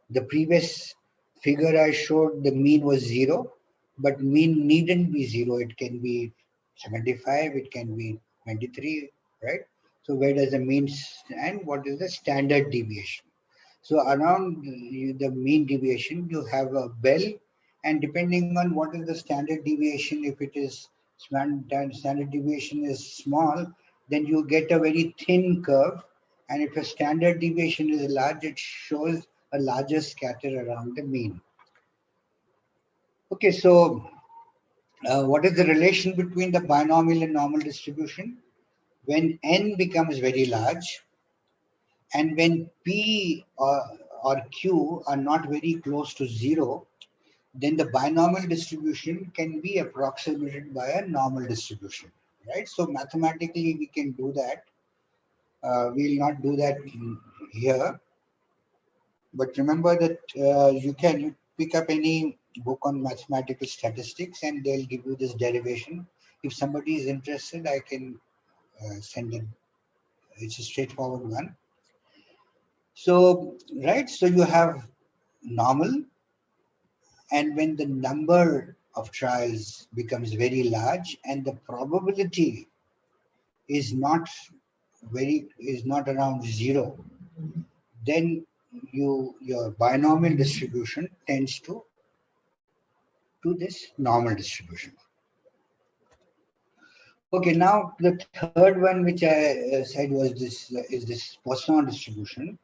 The previous figure I showed, the mean was 0, but mean needn't be 0. It can be 75, it can be 23, right? So where does the mean stand? What is the standard deviation? So around the mean deviation, you have a bell, and depending on what is the standard deviation, if it is standard deviation is small, then you get a very thin curve, and if a standard deviation is large, it shows a larger scatter around the mean. Okay, so what is the relation between the binomial and normal distribution? When n becomes very large, and when P or Q are not very close to 0, then the binomial distribution can be approximated by a normal distribution, right? So mathematically we can do that. We'll not do that here, but remember that you pick up any book on mathematical statistics and they'll give you this derivation. If somebody is interested, I can send it. It's a straightforward one. So, right, so you have normal, and when the number of trials becomes very large and the probability is not around zero, then your binomial distribution tends to this normal distribution. Okay, now the third one which I said was this Poisson distribution,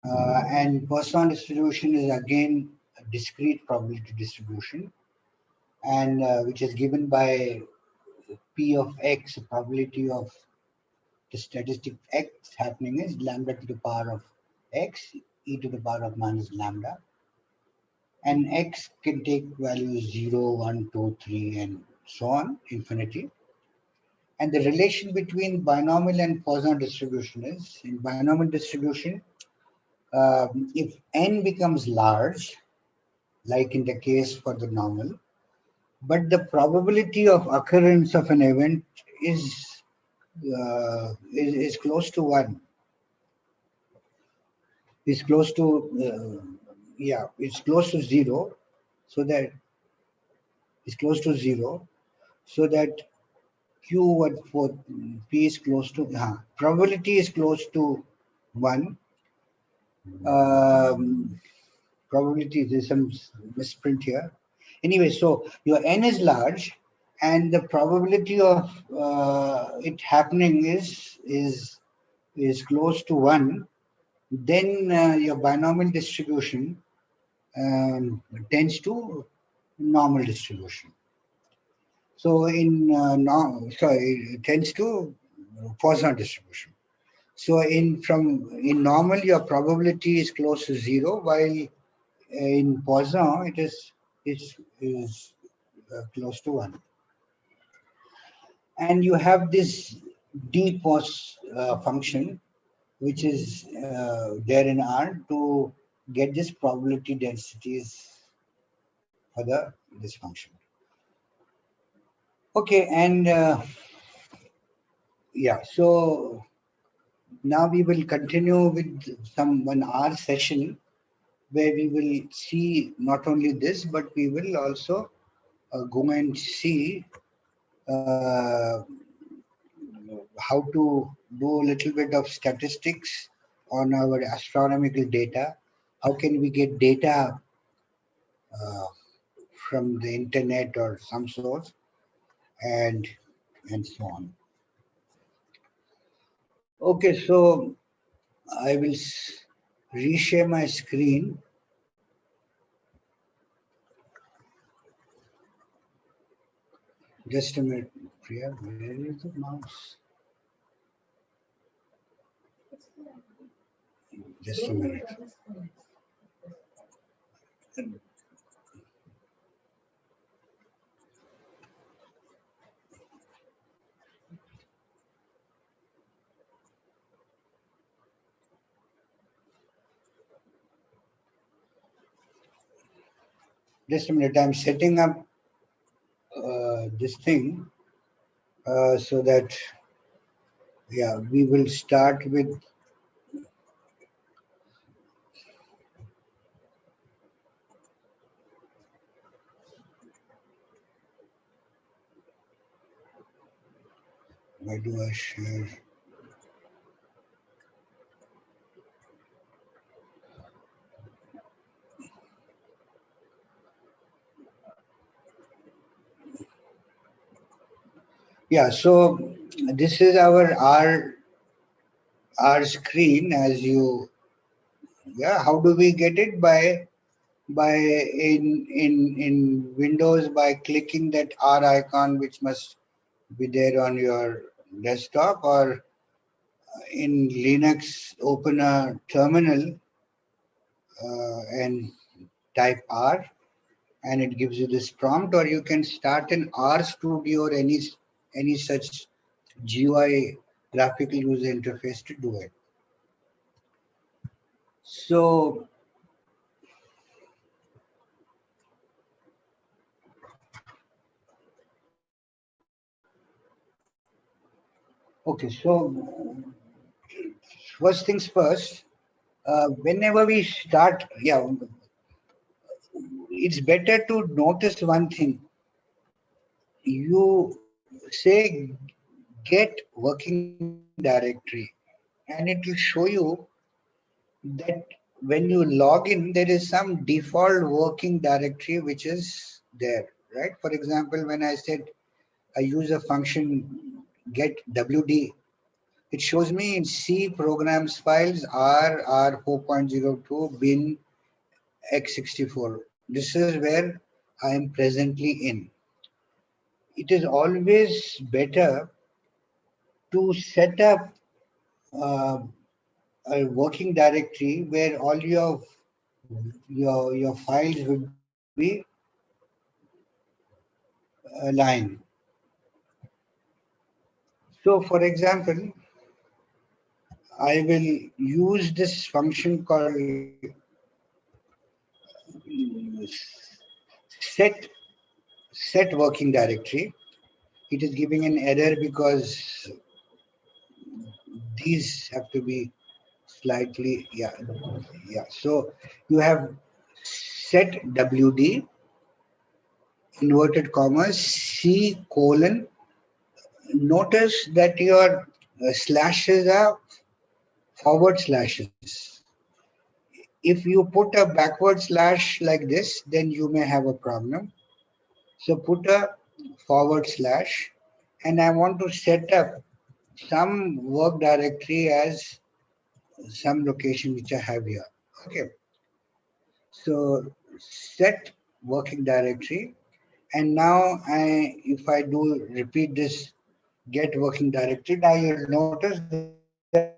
and Poisson distribution is again a discrete probability distribution, and which is given by P of x, the probability of the statistic x happening is lambda to the power of x, e to the power of minus lambda, and x can take values 0, 1, 2, 3, and so on, infinity. And the relation between binomial and Poisson distribution is, in binomial distribution, if n becomes large, like in the case for the normal, but the probability of occurrence of an event is close to 1, is close to, it's close to 0, so that it's close to 0, so that Q what for P is close to, probability is close to 1. Probability, there's some misprint here. Anyway, so your n is large, and the probability of it happening is close to 1. Then your binomial distribution tends to normal distribution. So it tends to Poisson distribution. So in normal, your probability is close to 0, while in Poisson it is close to 1. And you have this dPos function, which is there in R to get this probability densities for this function. Okay, and so now we will continue with one R session where we will see not only this, but we will also go and see how to do a little bit of statistics on our astronomical data. How can we get data from the internet or some source, and so on. Okay, so I will reshare my screen. Just a minute, Priya, where is the mouse? Just a minute. Just a minute, I'm setting up this thing so that, we will start with where do I share? Yeah, so this is our R screen, as you, how do we get it? By in Windows, by clicking that R icon, which must be there on your desktop, or in Linux, open a terminal and type R, and it gives you this prompt, or you can start an R Studio or any such GUI, graphical user interface, to do it. So okay, so first things first, whenever we start, it's better to notice one thing. You say get working directory, and it will show you that when you log in, there is some default working directory which is there, right? For example, when I said I use a function get wd, it shows me in C programs files R 4.02 bin x64. This is where I am presently in. It is always better to set up uh, a working directory where all your files would be aligned. So, for example, I will use this function called set set working directory. It is giving an error because these have to be slightly, yeah. So you have set wd inverted commas c colon. Notice that your slashes are forward slashes. If you put a backward slash like this, then you may have a problem. So put a forward slash, and I want to set up some work directory as some location which I have here. Okay. So set working directory, and now if I do repeat this get working directory, now you'll notice that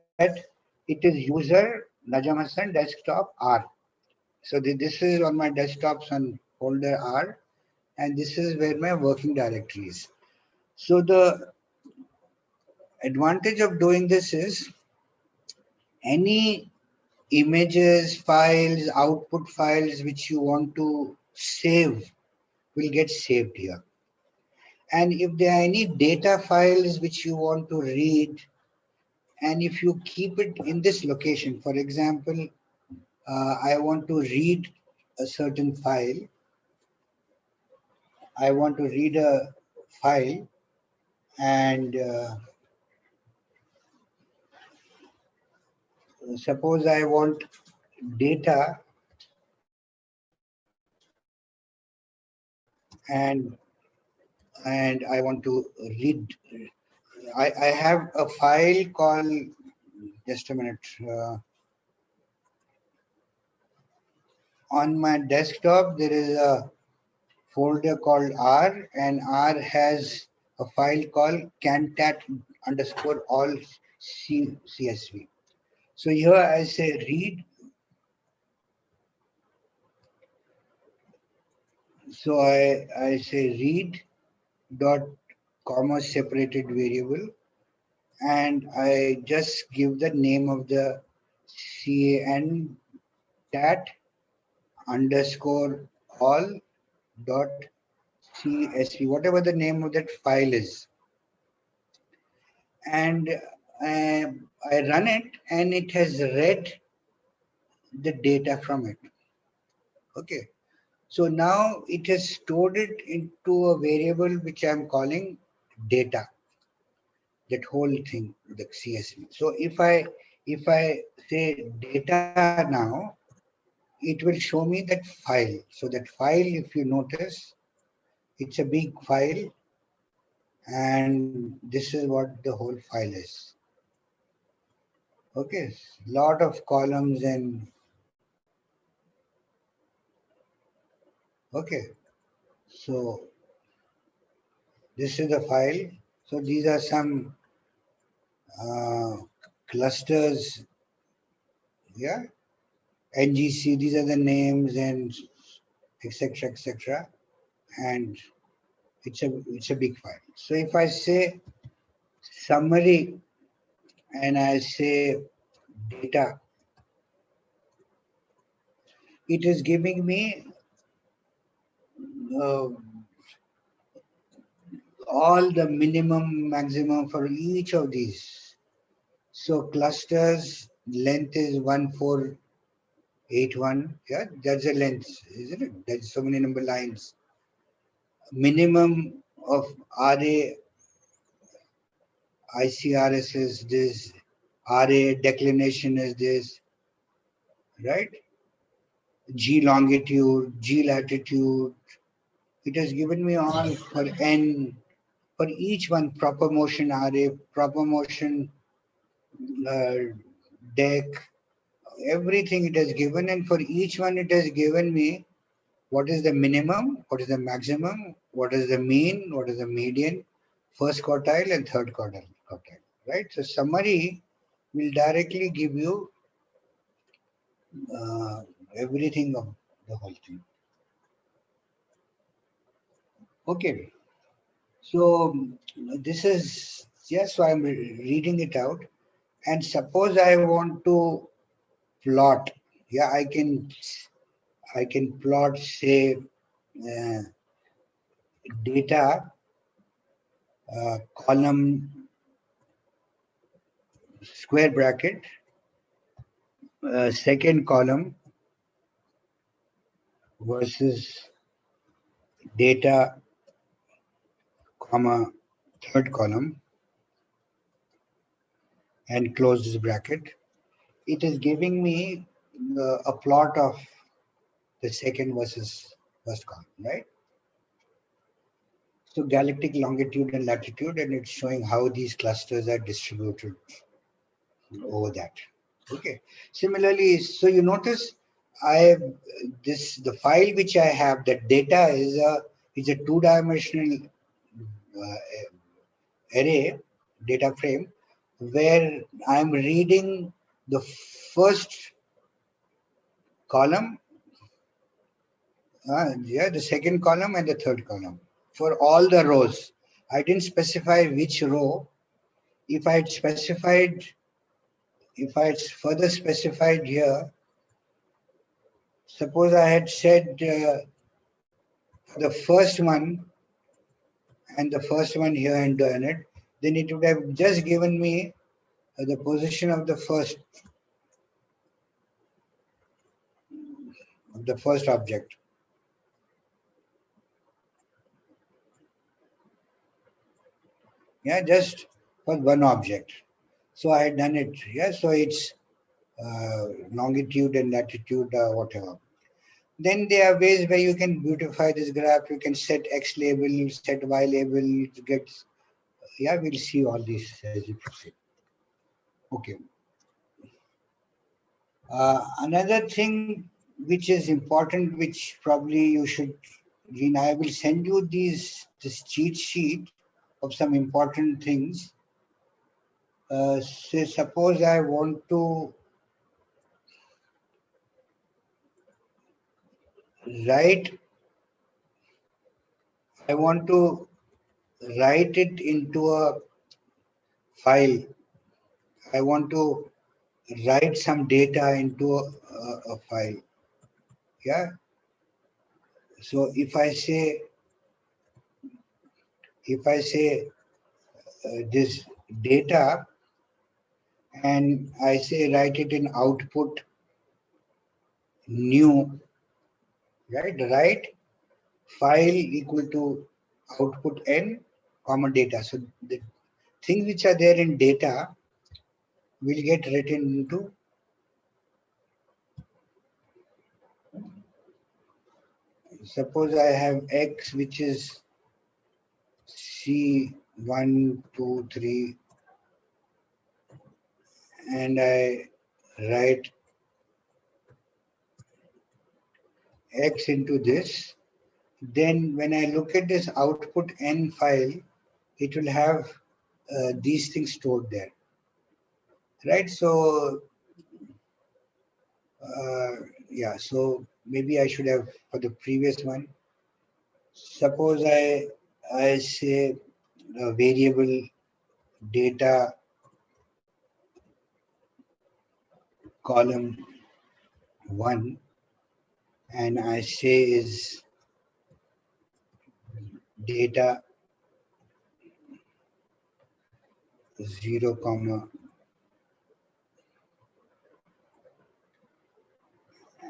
it is user Najam Hassan desktop R. So this is on my desktops on folder R, and this is where my working directory is. So the advantage of doing this is any images, files, output files which you want to save will get saved here. And if there are any data files which you want to read, and if you keep it in this location, for example, I want to read a certain file, I want to read a file, and suppose I want data, and I want to read. I have a file called, just a minute, on my desktop there is a folder called R, and R has a file called cantat underscore all CSV. So here I say read. So I say read dot comma separated variable, and I just give the name of the cantat underscore all dot CSV, whatever the name of that file is. And I run it, and it has read the data from it. Okay. So now it has stored it into a variable which I'm calling data, that whole thing, the CSV. So if I say data now, it will show me that file. So that file, if you notice, it's a big file, and this is what the whole file is. Okay, lot of columns, and okay, so this is the file. So these are some uh, clusters, yeah, NGC, these are the names, and etc etc, and it's a big file. So if I say summary and I say data, it is giving me uh, all the minimum, maximum for each of these. So clusters length is 148 81, yeah, that's the length, isn't it? That's so many number lines. Minimum of RA ICRS is this, RA declination is this, right? G longitude, G latitude. It has given me all for N, for each one, proper motion RA, proper motion deck, everything it has given, and for each one it has given me what is the minimum, what is the maximum, what is the mean, what is the median, first quartile and third quartile, right? So summary will directly give you uh, everything of the whole thing. Okay, so this is, yes, so I'm reading it out, and suppose I want to plot, yeah, I can plot, say, data column square bracket, second column versus data comma third column, and close this bracket. It is giving me a plot of the second versus first column, right? So galactic longitude and latitude, and it's showing how these clusters are distributed over that. Okay. Similarly, so you notice the file which I have, that data is a two-dimensional array data frame where I'm reading the first column, the second column and the third column for all the rows. I didn't specify which row. If I had specified, if I had further specified here, suppose I had said the first one and the first one here and done it, then it would have just given me the position of the first object. Yeah, just for one object. So I had done it. Yeah, so it's longitude and latitude, whatever. Then there are ways where you can beautify this graph. You can set X label, set Y label. It gets, yeah, we'll see all these as you proceed. Okay. Another thing which is important, which probably you should, I will send you this cheat sheet of some important things. Say, suppose I want to write, I want to write it into a file. I want to write some data into a file. Yeah. So if I say this data, and I say write it in output new, right? Write file equal to output n comma data. So the things which are there in data will get written into, suppose I have x which is C1, 2, 3, and I write x into this, then when I look at this output n file, it will have these things stored there, right? So yeah, so maybe I should have, for the previous one, suppose I say variable data column 1, and I say is data 0 comma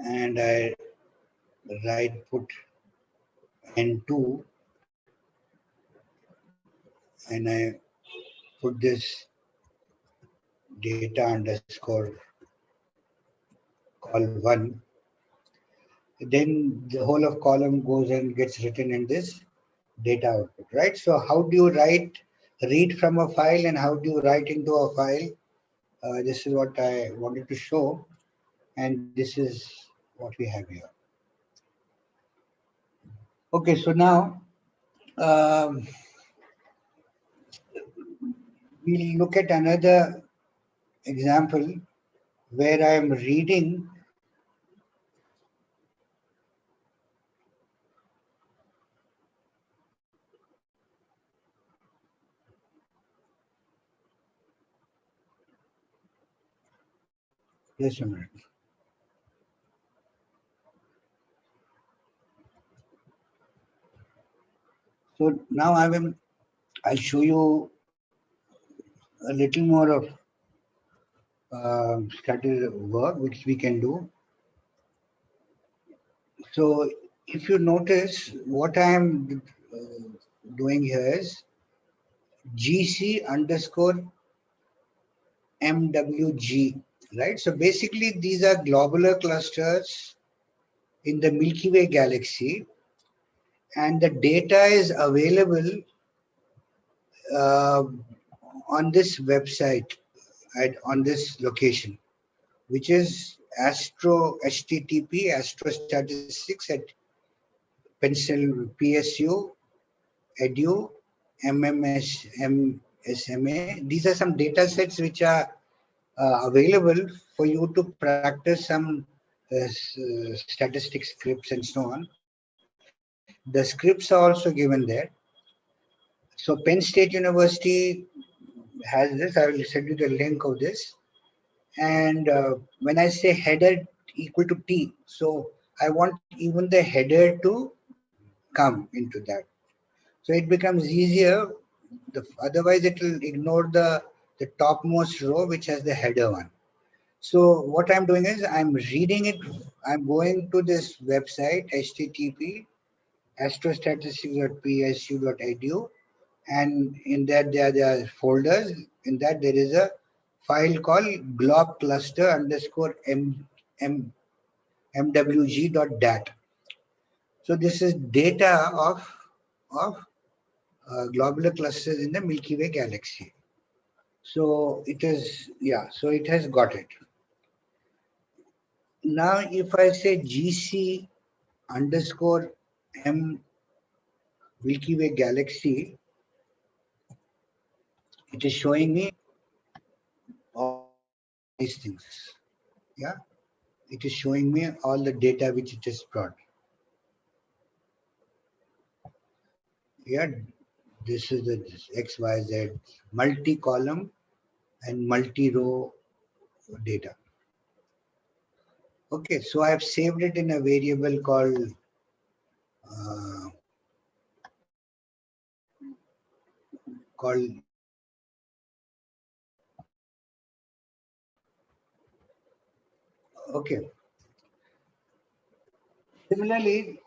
and I write put n2 and I put this data underscore call 1, then the whole of column goes and gets written in this data output, right? So how do you read from a file and how do you write into a file? This is what I wanted to show, and this is what we have here. Okay, so now we'll look at another example where I am reading just a minute. So now I'll show you a little more of started work which we can do. So if you notice, what I am doing here is GC underscore MWG, right? So basically these are globular clusters in the Milky Way galaxy, and the data is available uh, on this website on this location, which is HTTP Astrostatistics at Pencil PSU Edu MMSMA. These are some data sets which are available for you to practice some statistics scripts and so on. The scripts are also given there. So Penn State University has this. I will send you the link of this. And when I say header equal to T, so I want even the header to come into that. So it becomes easier. Otherwise, it will ignore the topmost row, which has the header one. So what I'm doing is I'm reading it. I'm going to this website, http astrostatistics.psu.edu, and in that there are folders. In that there is a file called glob cluster underscore mwg.dat. So this is data of globular clusters in the Milky Way galaxy. So it is, yeah, so it has got it. Now if I say GC underscore M Milky Way galaxy, it is showing me all these things. Yeah, it is showing me all the data which it has brought. Yeah, this is the XYZ multi-column and multi-row data. Okay, so I have saved it in a variable called okay. Similarly,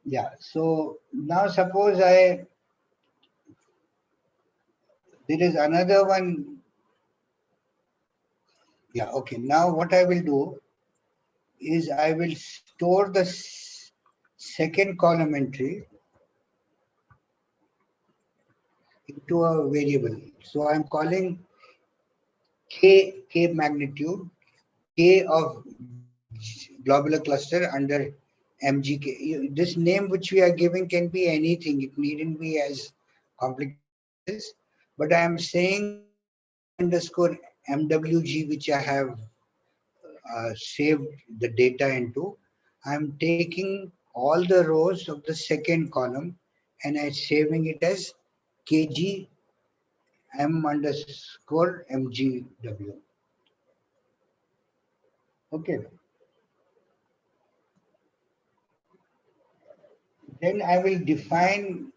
yeah. So now suppose there is another one. Yeah. Okay. Now what I will do is I will store the second column entry into a variable. So I'm calling K magnitude, K of globular cluster under MGK. This name which we are giving can be anything. It needn't be as complicated as this. But I am saying K underscore MWG, which I have saved the data into. I'm taking all the rows of the second column and I'm saving it as KG M underscore MGW. Okay. Then I will define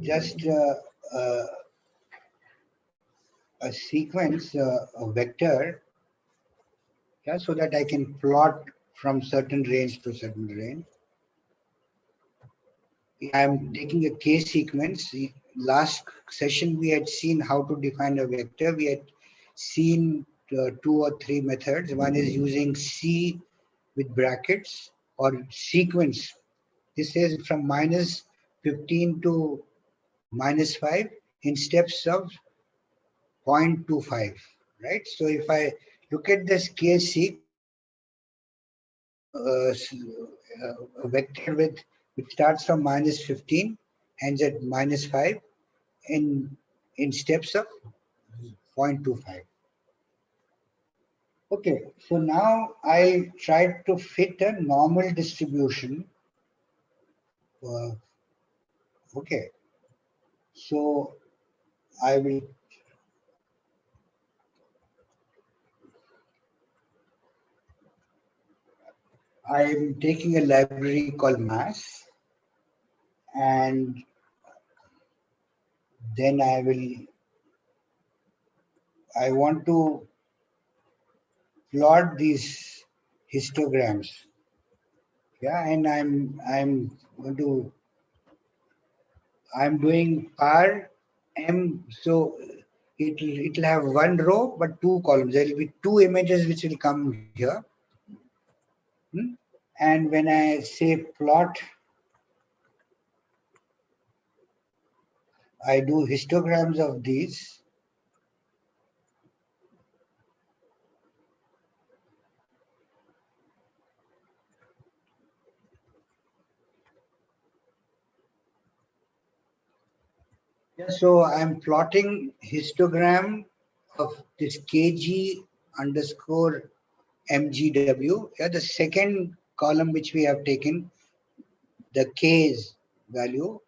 just a sequence, a vector Yeah, so that I can plot from certain range to certain range. I'm taking a case sequence. Last session we had seen how to define a vector. We had seen two or three methods. One is using C with brackets or sequence. This is from minus 15 to minus 5 in steps of 0.25, right? So if I look at this case seq, I have a vector with which starts from minus 15, ends at minus 5 in steps of 0.25. Okay, so now I try to fit a normal distribution. Okay, so I will. I am taking a library called mass, and then I want to plot these histograms. Yeah, and I'm doing par m, so it'll have one row but two columns. There will be two images which will come here. And when I say plot, I do histograms of these. Yeah, so I'm plotting histogram of this kg underscore mgw. Yeah, the second column which we have taken, the k's value,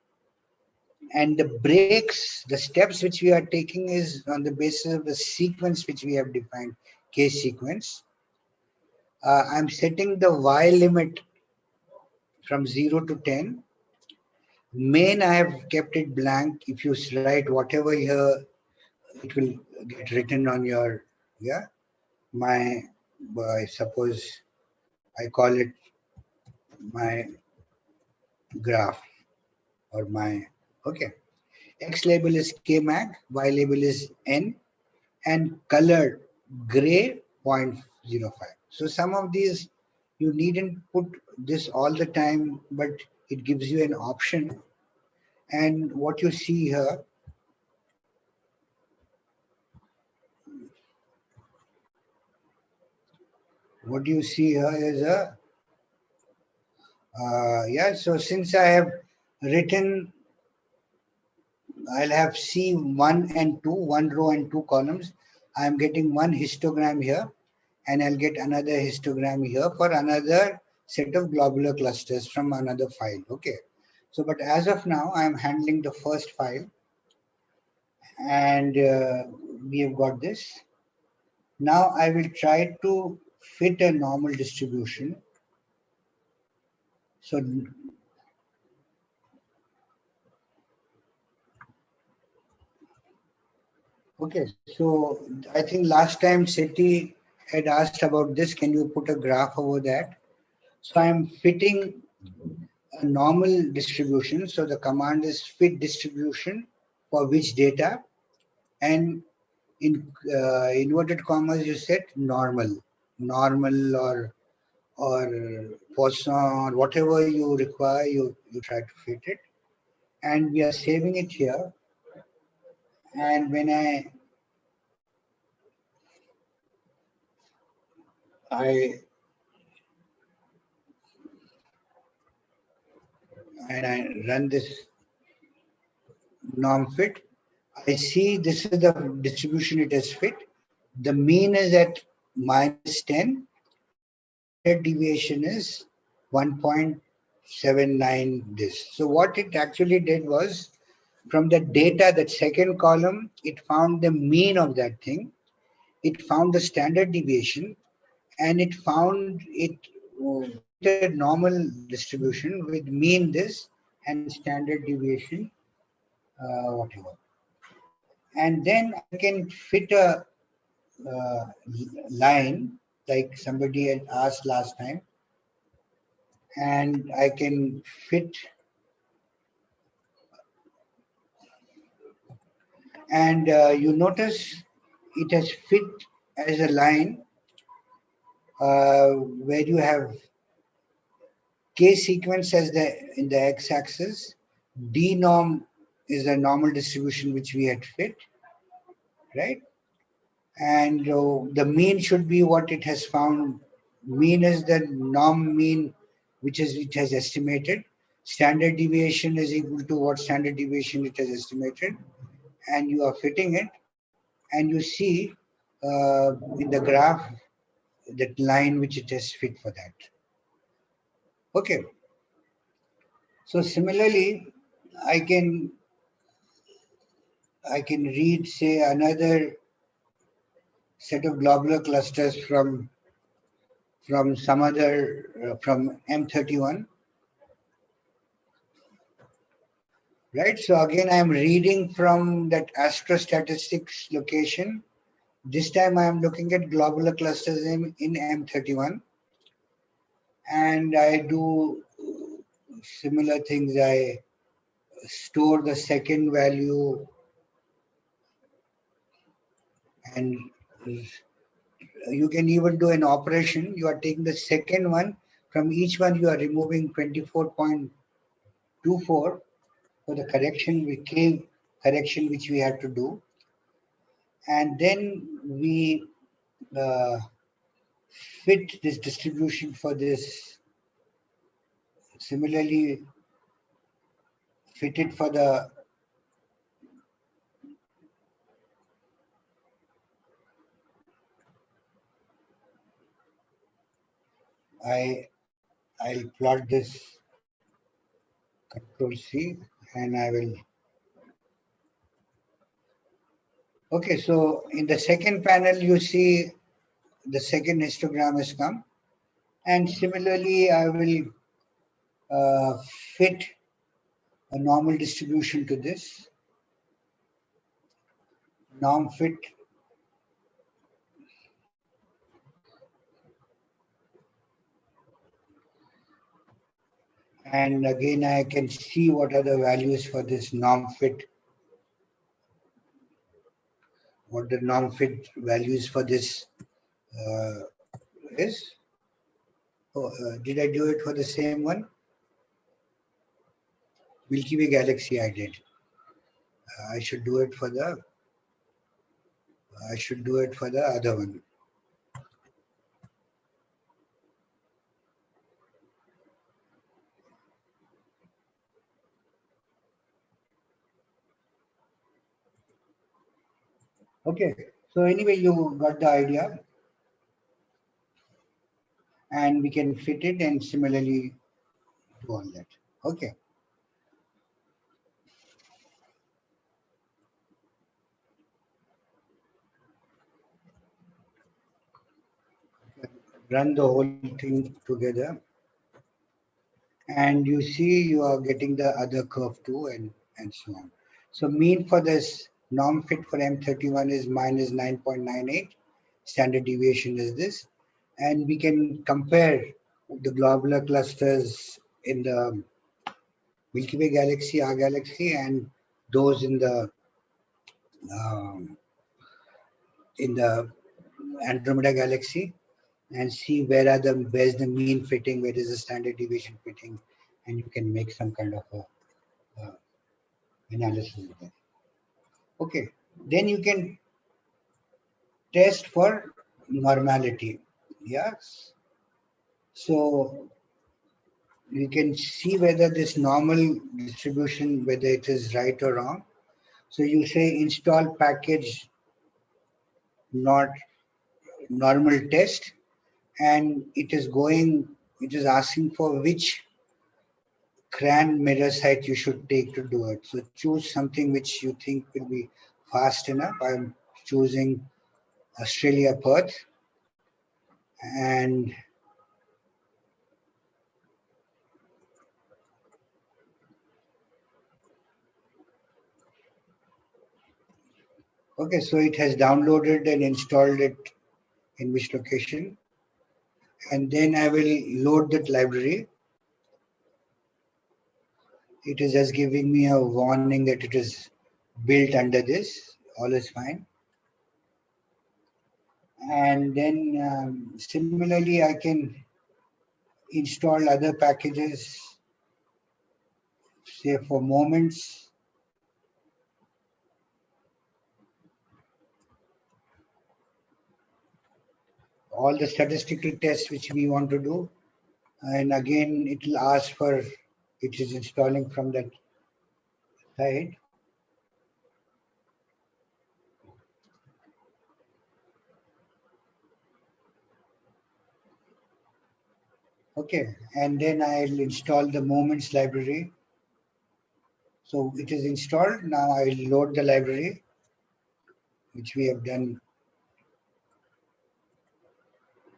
and the breaks, the steps which we are taking is on the basis of the sequence which we have defined, case sequence. I'm setting the y limit from 0 to 10. Main, I have kept it blank. If you write whatever here, it will get written on your, yeah, my, I suppose I call it my graph or my, okay. X label is Kmag, Y label is N, and colored gray 0.05. So some of these you needn't put this all the time, but it gives you an option. And what you see here, what you see here is a, yeah, so since I have written, I'll have C1 and 2, one row and two columns. I'm getting one histogram here, and I'll get another histogram here for another set of globular clusters from another file. Okay. So, but as of now, I'm handling the first file, and we have got this. Now I will try to fit a normal distribution. So, okay, so I think last time Seti had asked about this. Can you put a graph over that? So I'm fitting a normal distribution. So the command is fit distribution for which data, and in inverted commas you set normal or Poisson or whatever you require, you try to fit it, and we are saving it here. And when I I run this norm fit, I see this is the distribution it has fit. The mean is at minus 10 and standard deviation is 1.79 this. So what it actually did was, from the data, that second column, it found the mean of that thing. It found the standard deviation, and it found it fitted normal distribution with mean this and standard deviation whatever. And then I can fit a line like somebody had asked last time, and I can fit, and you notice it has fit as a line where you have K sequence as the in the x-axis, D norm is the normal distribution which we had fit, right? And the mean should be what it has found. Mean is the norm mean which is it has estimated. Standard deviation is equal to what standard deviation it has estimated, and you are fitting it, and you see in the graph that line which it has fit for that. Okay. So similarly, I can read, say, another set of globular clusters from some other from M31, right? So again, I am reading from that Astrostatistics location. This time I am looking at globular clusters in M31, and I do similar things. I store the second value, and you can even do an operation. You are taking the second one, from each one you are removing 24.24 for the correction, K correction which we had to do, and then we uh, fit this distribution for this. Similarly, fit it for the I I'll plot this, Control C, and I will. Okay, so in the second panel you see the second histogram has come, and similarly I will fit a normal distribution to this. Norm fit, and again I can see what are the values for this norm fit, what the norm fit values for this uh, is. Oh, did I do it for the same one? Milky Way galaxy I did. I should do it for the other one. Okay, so anyway, you got the idea, and we can fit it and similarly do all that. Okay. Run the whole thing together, and you see you are getting the other curve too, and so on. So mean for this norm fit for M31 is minus 9.98. Standard deviation is this, and we can compare the globular clusters in the Milky Way galaxy, our galaxy, and those um, in the Andromeda galaxy, and see where's the mean fitting, where is the standard deviation fitting, and you can make some kind of a analysis of that. Okay, then you can test for normality. Yes, so you can see whether this normal distribution, whether it is right or wrong. So you say install package not normal test, and it is asking for which CRAN mirror site you should take to do it. So choose something which you think will be fast enough. I'm choosing Australia, Perth, and okay, so it has downloaded and installed it in which location? and then I will load that library. It is just giving me a warning that it is built under this. All is fine. And then similarly, I can install other packages, say for moments. All the statistical tests which we want to do. And again, it will ask for, it is installing from that side. Okay, and then I'll install the moments library. So it is installed. Now I'll load the library, which we have done.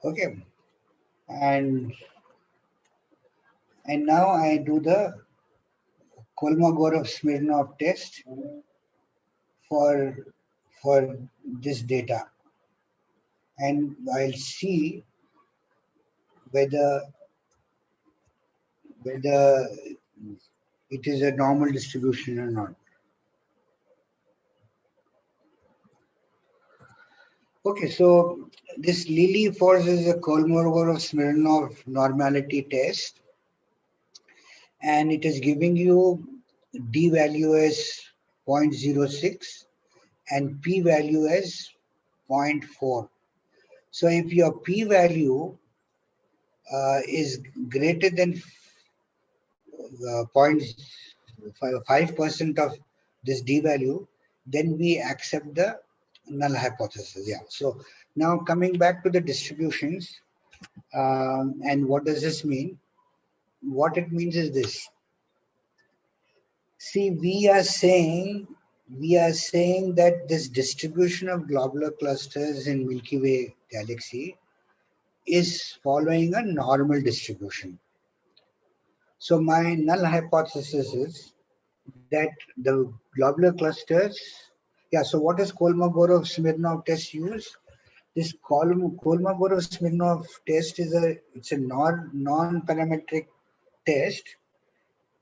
Okay, and now I do the Kolmogorov-Smirnov test for this data, and I'll see whether it is a normal distribution or not. Okay, so this Lily force is a Kolmogorov-Smirnov normality test, and it is giving you d value as 0.06 and p value as 0.4. So if your p value is greater than 0.5% of this d value, then we accept the null hypothesis. Yeah. So now coming back to the distributions, and what does this mean? What it means is this. See, we are saying that this distribution of globular clusters in Milky Way galaxy is following a normal distribution. So my null hypothesis is that the globular clusters, yeah, so what does Kolmogorov-Smirnov test use? This Kolmogorov-Smirnov test it's a non-parametric test.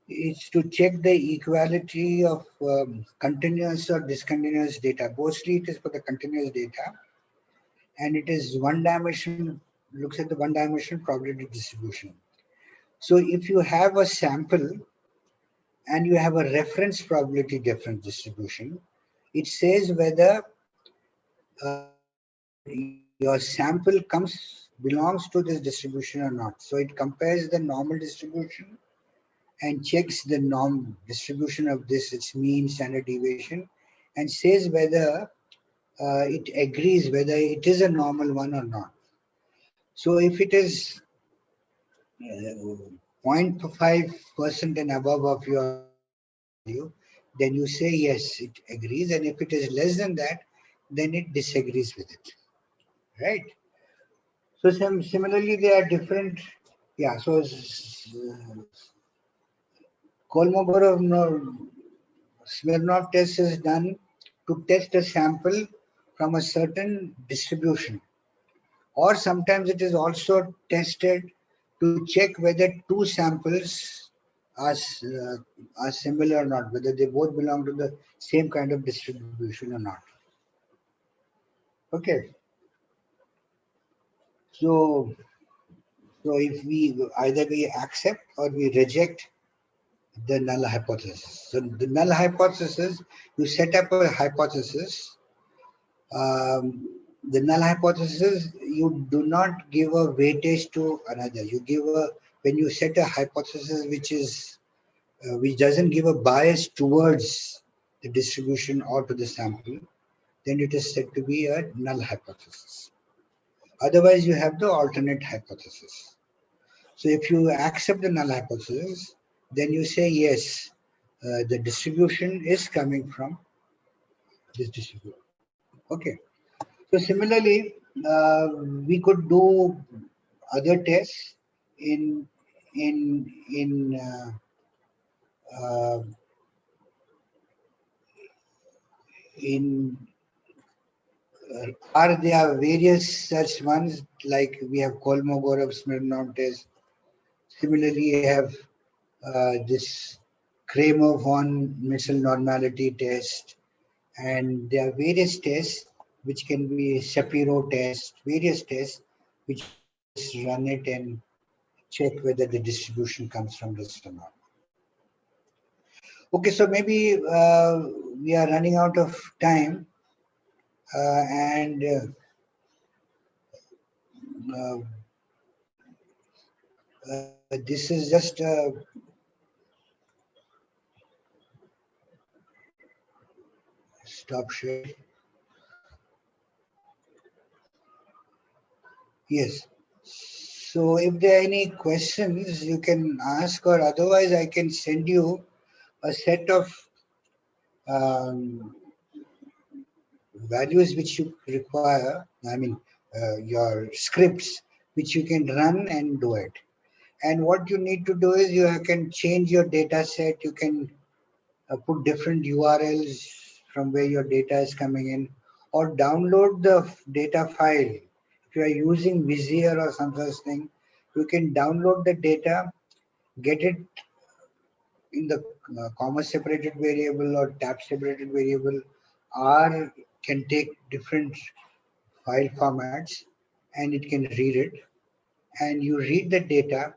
It's to check the equality of continuous or discontinuous data. Mostly it is for the continuous data, and it is one dimension, looks at the one dimension probability distribution. So if you have a sample and you have a reference probability difference distribution, it says whether your sample belongs to this distribution or not. So it compares the normal distribution and checks the norm distribution of this, its mean standard deviation, and says whether it agrees whether it is a normal one or not. So if it is 0.5% and above of your value, then you say yes, it agrees, and if it is less than that, then it disagrees with it, right? So similarly, they are different. Yeah, so Kolmogorov-Smirnov test is done to test a sample from a certain distribution, or sometimes it is also tested to check whether two samples are similar or not, whether they both belong to the same kind of distribution or not. Okay, so if we accept or we reject the null hypothesis. So the null hypothesis, you set up a hypothesis. The null hypothesis, you do not give a weightage to another. You give when you set a hypothesis which doesn't give a bias towards the distribution or to the sample, then it is said to be a null hypothesis. Otherwise, you have the alternate hypothesis. So if you accept the null hypothesis, then you say yes, the distribution is coming from this distribution. Okay. So similarly, we could do other tests in in in uh, in are there various such ones like we have Kolmogorov-Smirnov test. Similarly, you have this Kramer-von Missile normality test, and there are various tests which can be Shapiro test, various tests which you can just run it and check whether the distribution comes from this or not. Okay, so maybe we are running out of time, and uh, this is just stop share. Yes. So if there are any questions, you can ask, or otherwise I can send you a set of um, values which you require. I mean, your scripts which you can run and do it. And what you need to do is you can change your data set. You can put different URLs from where your data is coming in, or download the data file. If you are using Vizier or some such thing, you can download the data, get it in the comma separated variable or tab separated variable, or can take different file formats and it can read it. And you read the data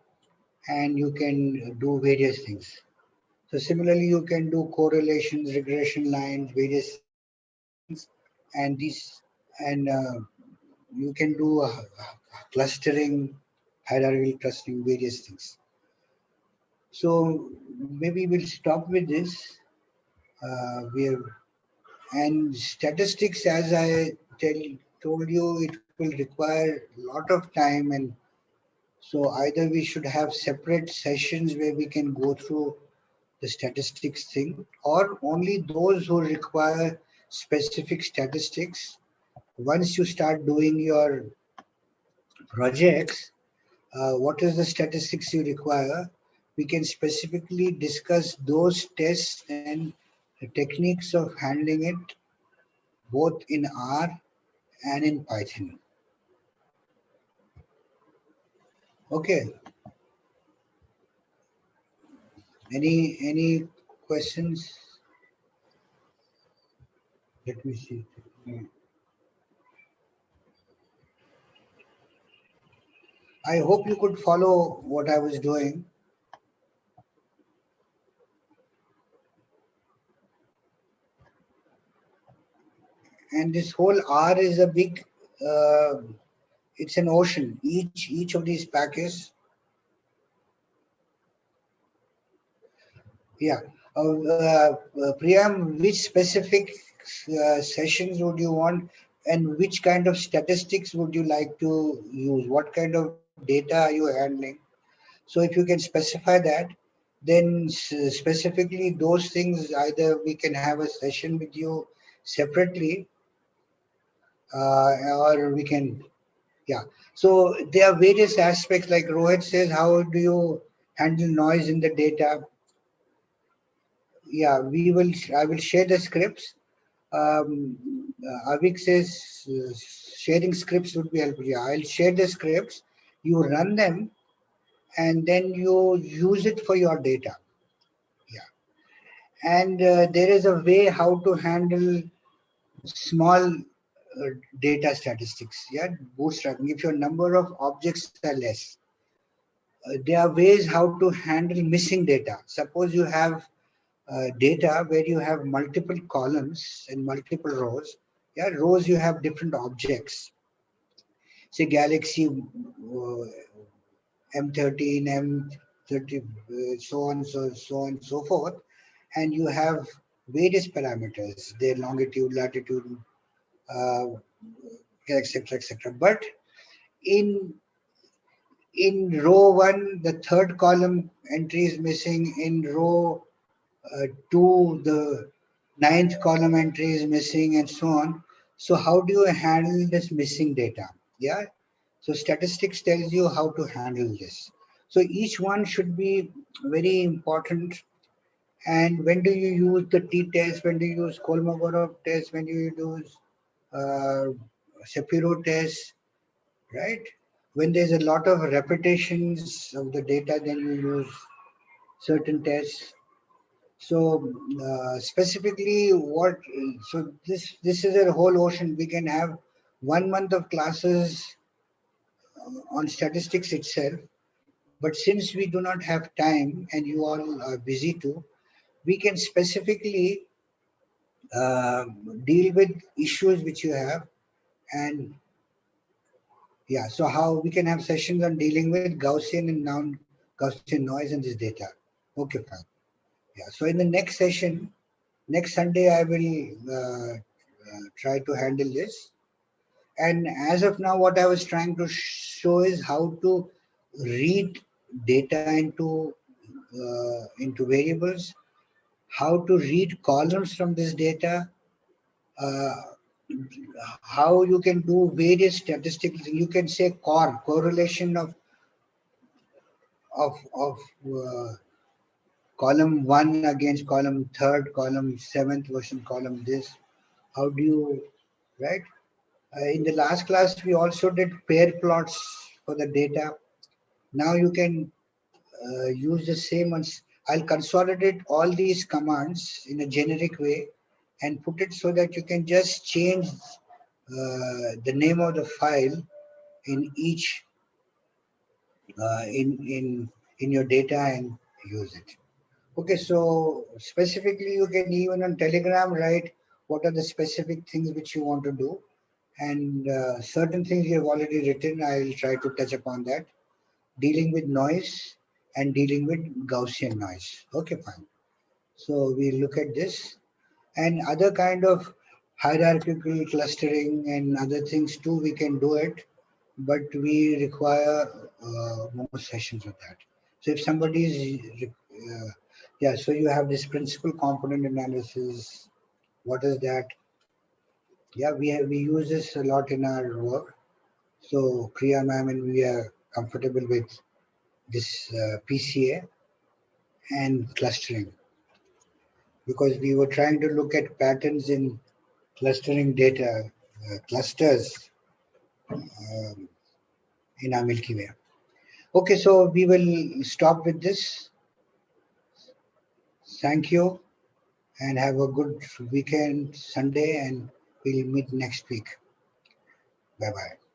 and you can do various things. So similarly, you can do correlations, regression lines, various things, and these, and you can do clustering, hierarchical clustering, various things. So maybe we'll stop with this. We have, and statistics, as I told you, it will require a lot of time, and so either we should have separate sessions where we can go through the statistics thing, or only those who require specific statistics. Once you start doing your projects, what is the statistics you require? We can specifically discuss those tests and the techniques of handling it both in R and in Python. Okay. Any questions? Let me see. I hope you could follow what I was doing. And this whole R is a big, it's an ocean. Each of these packets, yeah. Priyam, which specific sessions would you want, and which kind of statistics would you like to use? What kind of data are you handling? So if you can specify that, then specifically those things, either we can have a session with you separately, or we can, yeah. So there are various aspects, like Rohit says, how do you handle noise in the data? Yeah, I will share the scripts. Avik says sharing scripts would be helpful. Yeah, I'll share the scripts. You run them and then you use it for your data. Yeah, and there is a way how to handle small data statistics. Yeah, bootstrapping. If your number of objects are less, there are ways how to handle missing data. Suppose you have data where you have multiple columns and multiple rows. Yeah, rows you have different objects. Say Galaxy M13, M30, so on, so on, so forth, and you have various parameters, their longitude, latitude, uh, etc., etc. But in row one, the third column entry is missing. In row two, the ninth column entry is missing, and so on. So how do you handle this missing data? Yeah. So statistics tells you how to handle this. So each one should be very important. And when do you use the t-test? When do you use Kolmogorov test? When do you use Shapiro test, right? When there's a lot of repetitions of the data, then you use certain tests. So specifically what, so this is a whole ocean. We can have 1 month of classes on statistics itself, but since we do not have time and you all are busy too, we can specifically uh, deal with issues which you have. And yeah, so how we can have sessions on dealing with Gaussian and non-Gaussian noise in this data. Okay, fine. Yeah, so in the next session, next Sunday, I will try to handle this. And as of now, what I was trying to show is how to read data into variables, how to read columns from this data, uh, how you can do various statistics. You can say correlation of column 1 against column 3rd, column 7th versus column this. How do you, right? In the last class, we also did pair plots for the data. Now you can use the same ones. I'll consolidate all these commands in a generic way and put it so that you can just change the name of the file in each in your data and use it. Okay, so specifically you can even on Telegram write what are the specific things which you want to do, and certain things you have already written. I'll try to touch upon that. Dealing with noise and dealing with Gaussian noise. Okay, fine. So we look at this and other kind of hierarchical clustering and other things too. We can do it, but we require more sessions of that. So if somebody is, yeah, so you have this principal component analysis. What is that? Yeah, we use this a lot in our work. So Kriya ma'am and we are comfortable with this PCA and clustering because we were trying to look at patterns in clustering data, clusters um, in our Milky Way. Okay, so we will stop with this. Thank you and have a good weekend, Sunday, and we'll meet next week. Bye bye.